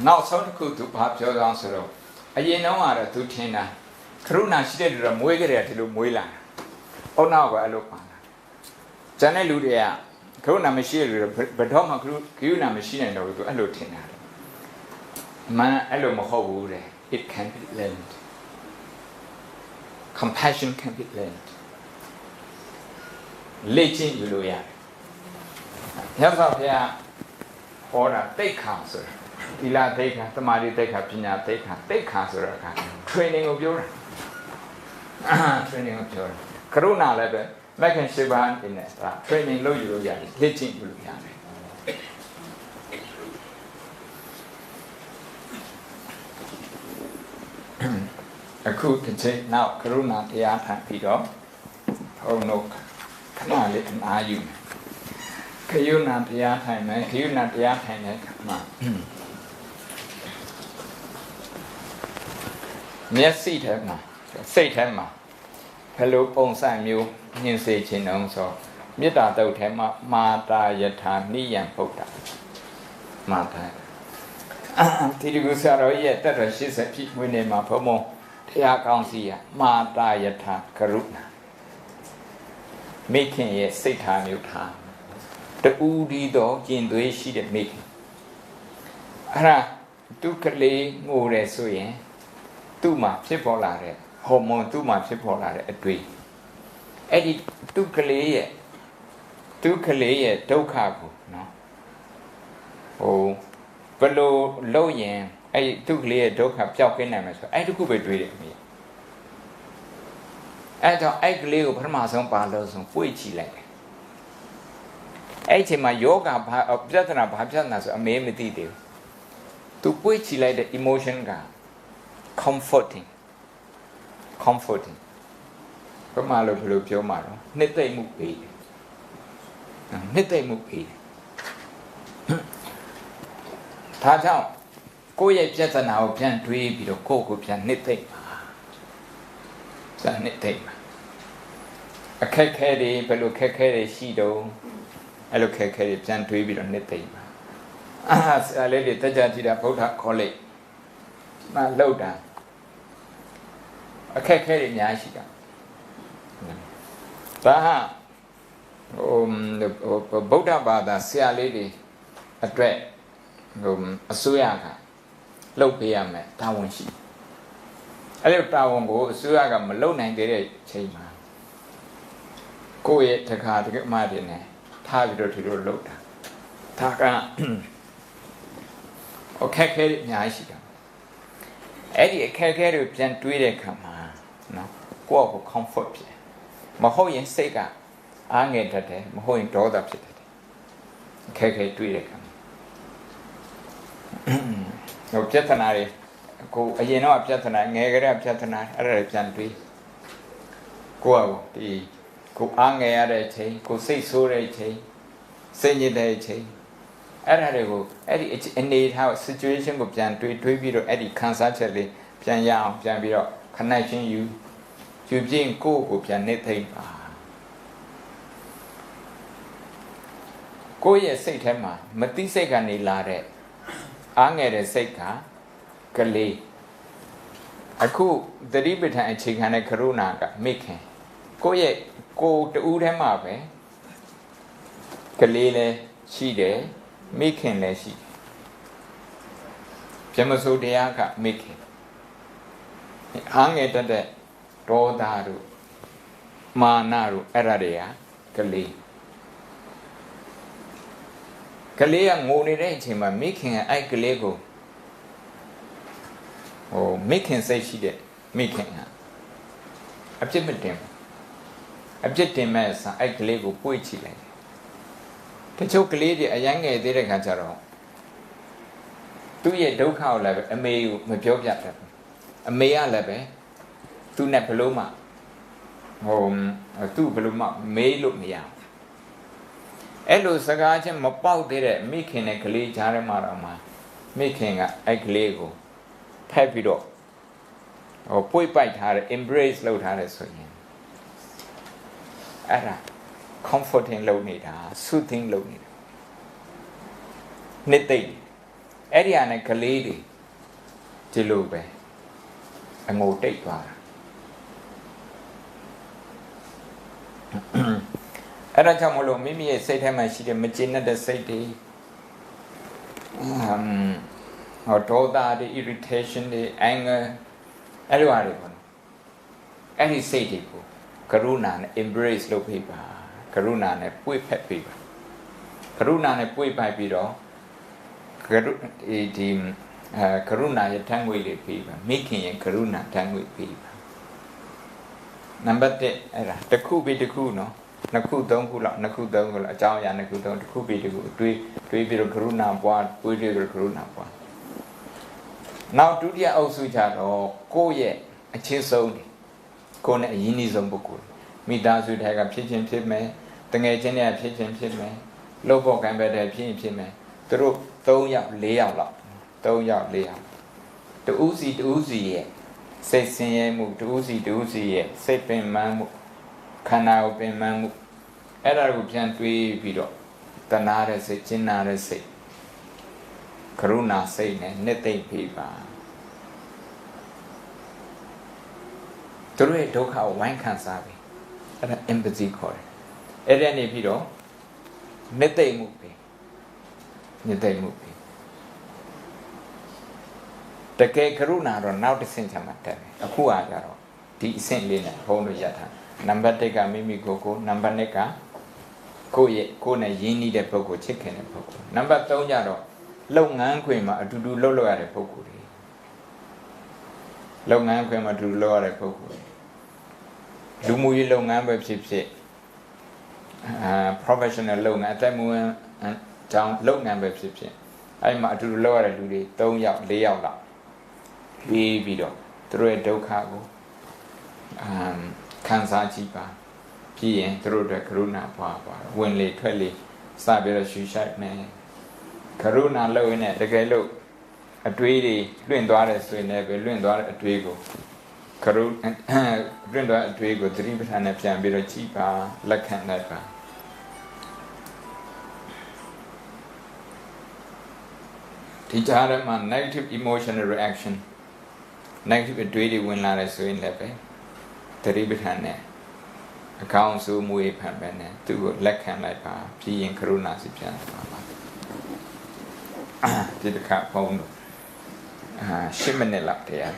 now, so good to pop your answer. I know how to Tina. Kruna she did a mwigger to Muila. Oh, now I look on. Janaludia. Corona machine, but Homa Kuna machine and a lutina. Man, Elomoho, it can be learned. Compassion can be learned. Leaching Yulia. Here's up here, or take cancer. Ila take a tamari take a pina take cancer. Training of your training of your Corona level. Making Shivan in a training low you hitting you. A coup can say now Karuna Tayar Pido. Oh no, come on, little are you? Kayuna Tayar time, Kayuna Tayar time, come on. Yes, see them, say them. Hello, Pong you. In say chin also. Mita do tema mata yata niyan pota. Mata. Tidigusaro yet that she said people name up for more. Tia Councia, mata yata karuna. Making ye say time you time. The Udi dog in the way she did making. Ara, Ducale more suye. Tuma, Chipolare, Homo tuma Chipolare at three. Eddie Ducale, Dokaku, no? Oh, below low yen, I took clear Doka Jokin Amateur. I took it with me. I thought I glue Parmason Palos and Fuichi like. I take my yoga of Jatana Pajanas, a meme detail. To Fuichi like the emotion gun. Comforting. Malo Pilupio Maro, Nete Mupi. Nete Mupi. Tata, go ye just an hour pian tree, be the cocoa pian nete. Sanete. A cacade, pelo cacade, shido. A look cacade pian tree, be the nete. Ah, a lady Tajatida Pota Collie. My low down. A cacade in Yashika. Taha Buddha Bada Sia lady a dread a Suyaka low PM Tawon she. A little town go Suyaga Malone and Gay chamber. Go yet to car to get mad in there. Tavido to your load. Taka or cacade in Yashika. Eddie a cacade plan to it come. No, go comfort. Mahoy and Sega, Angel that day, Mahoy and Dog up to it. Keke tweet. No Jatanari, go, you know, up Jatana, Nagger up Jatana, other Jantry. Go, the go Angay, go say so, say ye day, Eddie go, Eddie, and need how a situation of Jantry, Twibiro, Eddie, consultantly, Jan Yao, Jambiro, connection you. You didn't go with your knitting. Go ye say, Tema, Matisegani lare. Angere Seka, Kali. Aku, the Ribitan and Chicken and Karuna, making. Go ye, go to Udemabe. Kalile, she de, making leshy. Jamaso deaka, making. Hang it at the Rodaru, Manaru, Erarea, Kali. Kalia Moni him making an Ikalego. Oh, making say she did, making her. Object him. Object him as an Ikalego poetry. The choke lady a young a did a canjaro. 2 year dog how level, a may Majopia, a mea level, 2 Nepaloma, home, 2 Paloma may look me out. Elo Sagajan Mopau did it, making a Kali Jaramarama, making a Lego, Papido, or Poi Bite her, embrace load her so yin. Era, comforting low need her, soothing low need. Knitting. Ariana Kalidi, Tilube, and go take her. Arachamolo, maybe I said him, I see the Magina the city. Or told that the irritation, the anger, everyone. And he said, Karuna embrace low people, Karuna and a pui pet people. Karuna and a pui by Pido. Karuna is tongue with people, making a Karuna tongue with people. Number 10, the coup be the coup, no? Naku don't go up, Naku don't go, a Jaya Naku don't, the coup be the good, 3 bit of Karuna, 1, 3 bit of Karuna. Now, to the also chat or go ye, a chase only. Kona Yinis on Boku. Me does would have a pigeon pit me, the Gajania pigeon pit me, Lobo can better pigeon pit me. The rope, throw up, lay out, throw up, lay out. The Uzi ye, say Sin move, the Uzi ye, say Pen Mamu, Canal Pen Mamu. Era would chant 3 video. The Nara say, Chinara say, Karuna say, Nete paper. Through a dog how one can sabi. An empathy call. At any video, Nete movie. Nete movie. The K Karuna or now the Saint Amata, a Kuagaro, the Saint Lina, Hono Yata, number Tega Mimi Gogo, number Neka, Koye, Kona Yini de Poco chicken and Poco. Number Tonyaro, Long Anquima to do Lolo at a Poco. Long Anquima to lower a Poco. Lumui long amber chip, professional long at the moon and down long amber chip. I'm to lower a duty, don't yap, lay out. Baby dog, through a dog cargo. Kansa chipa, P. through the Karuna papa, when late 20, Sabira Shushat man. Karuna low in it, the guy look. A tweedy, $2 to never $2 a twigo. Karun and $2 a twigo, 3% and a bit cheaper, like and never. Teach her negative emotional reaction. Negative tweedy when Lara so in lepe. 3% net. Account so muy pambene, to like and like P. and Karuna Sipian. Did the cat pound. Shimanella Tayar.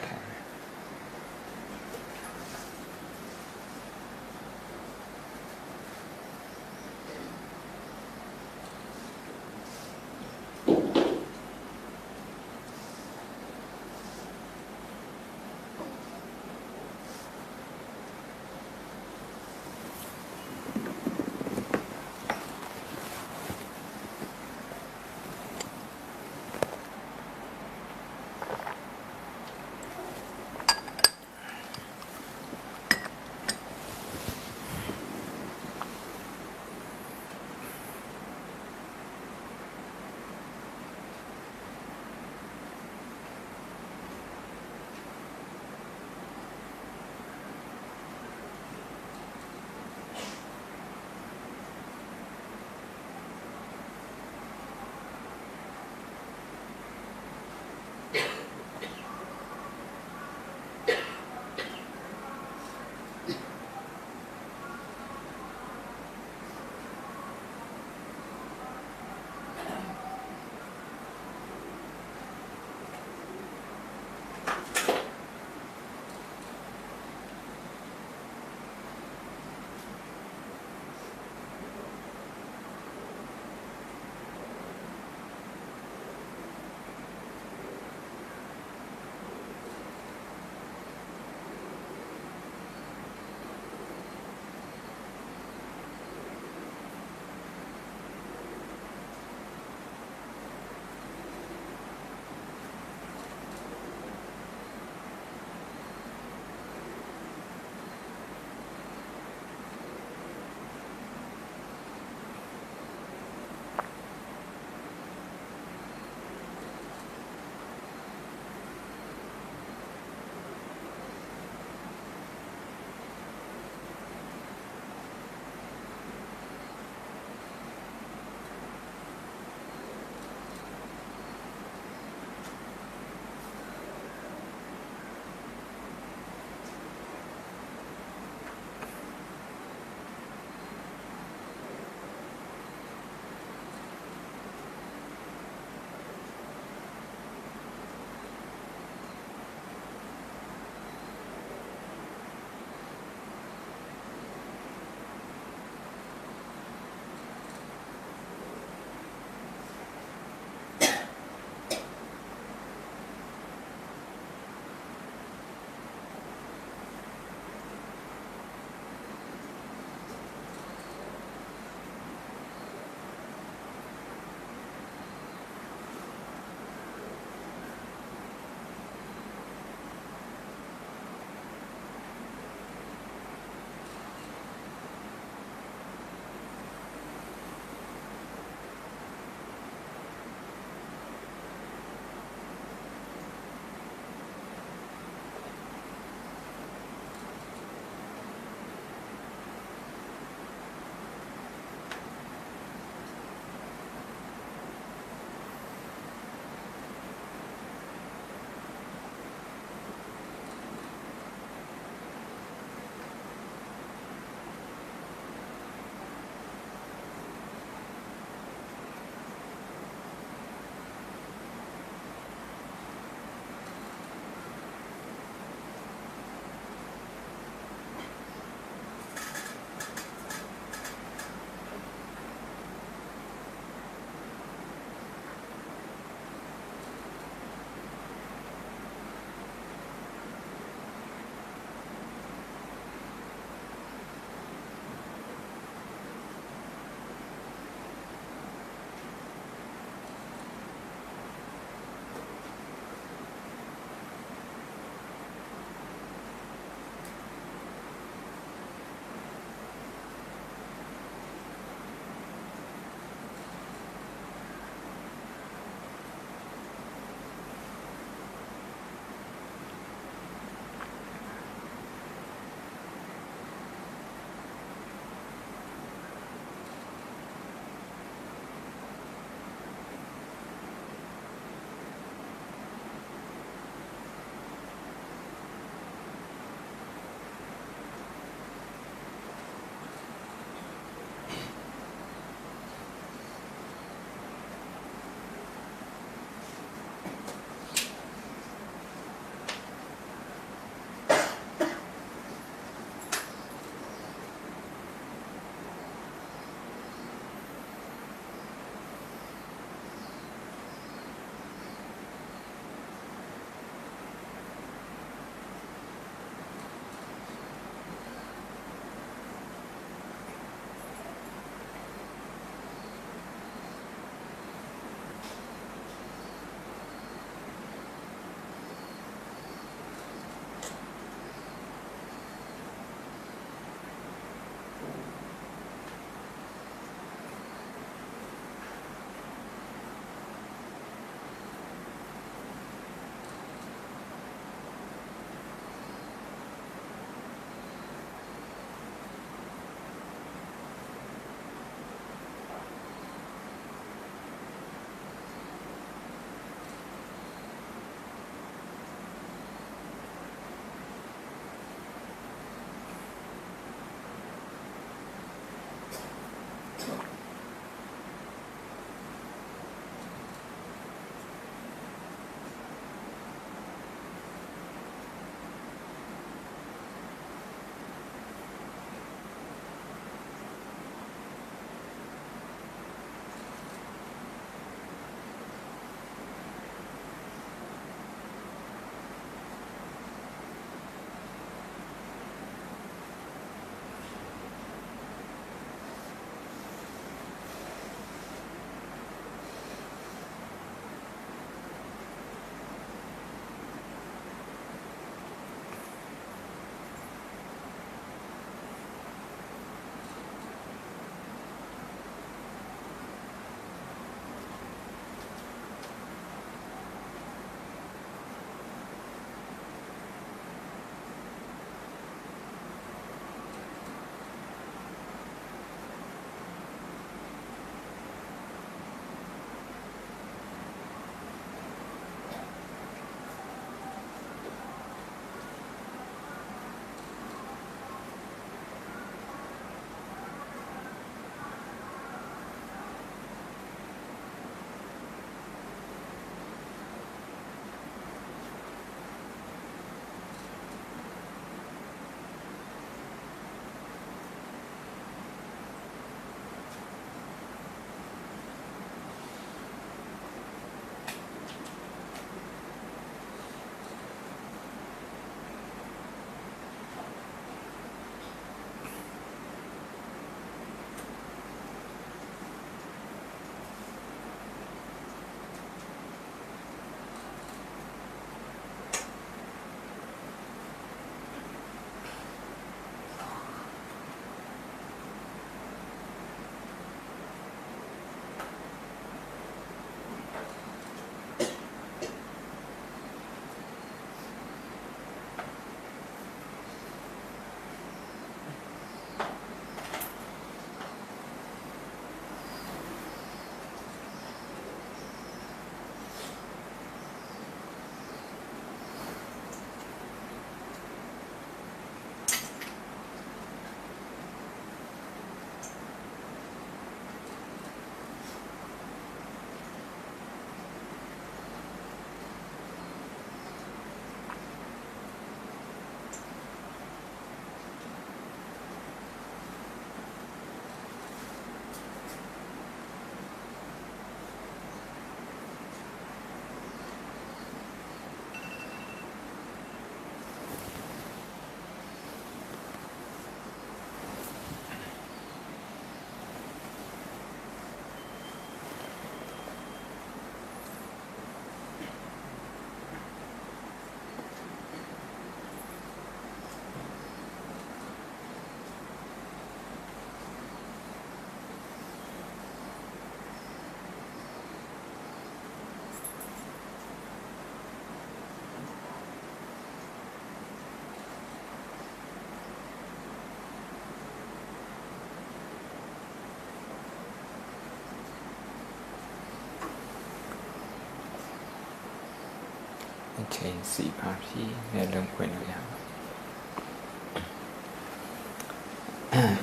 ချိန်စီပါပြီမျက်လုံးဖွင့်လို့ရပါ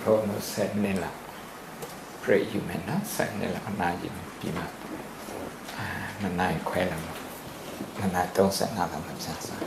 ဘုံလို့ဆက်နေလား pray you မယ်နော်ဆက်နေလားအနာကြီးပြီးမှနှစ်နိုင်ခွဲလာမှာနှစ်နိုင်35လောက်မှပြန်စား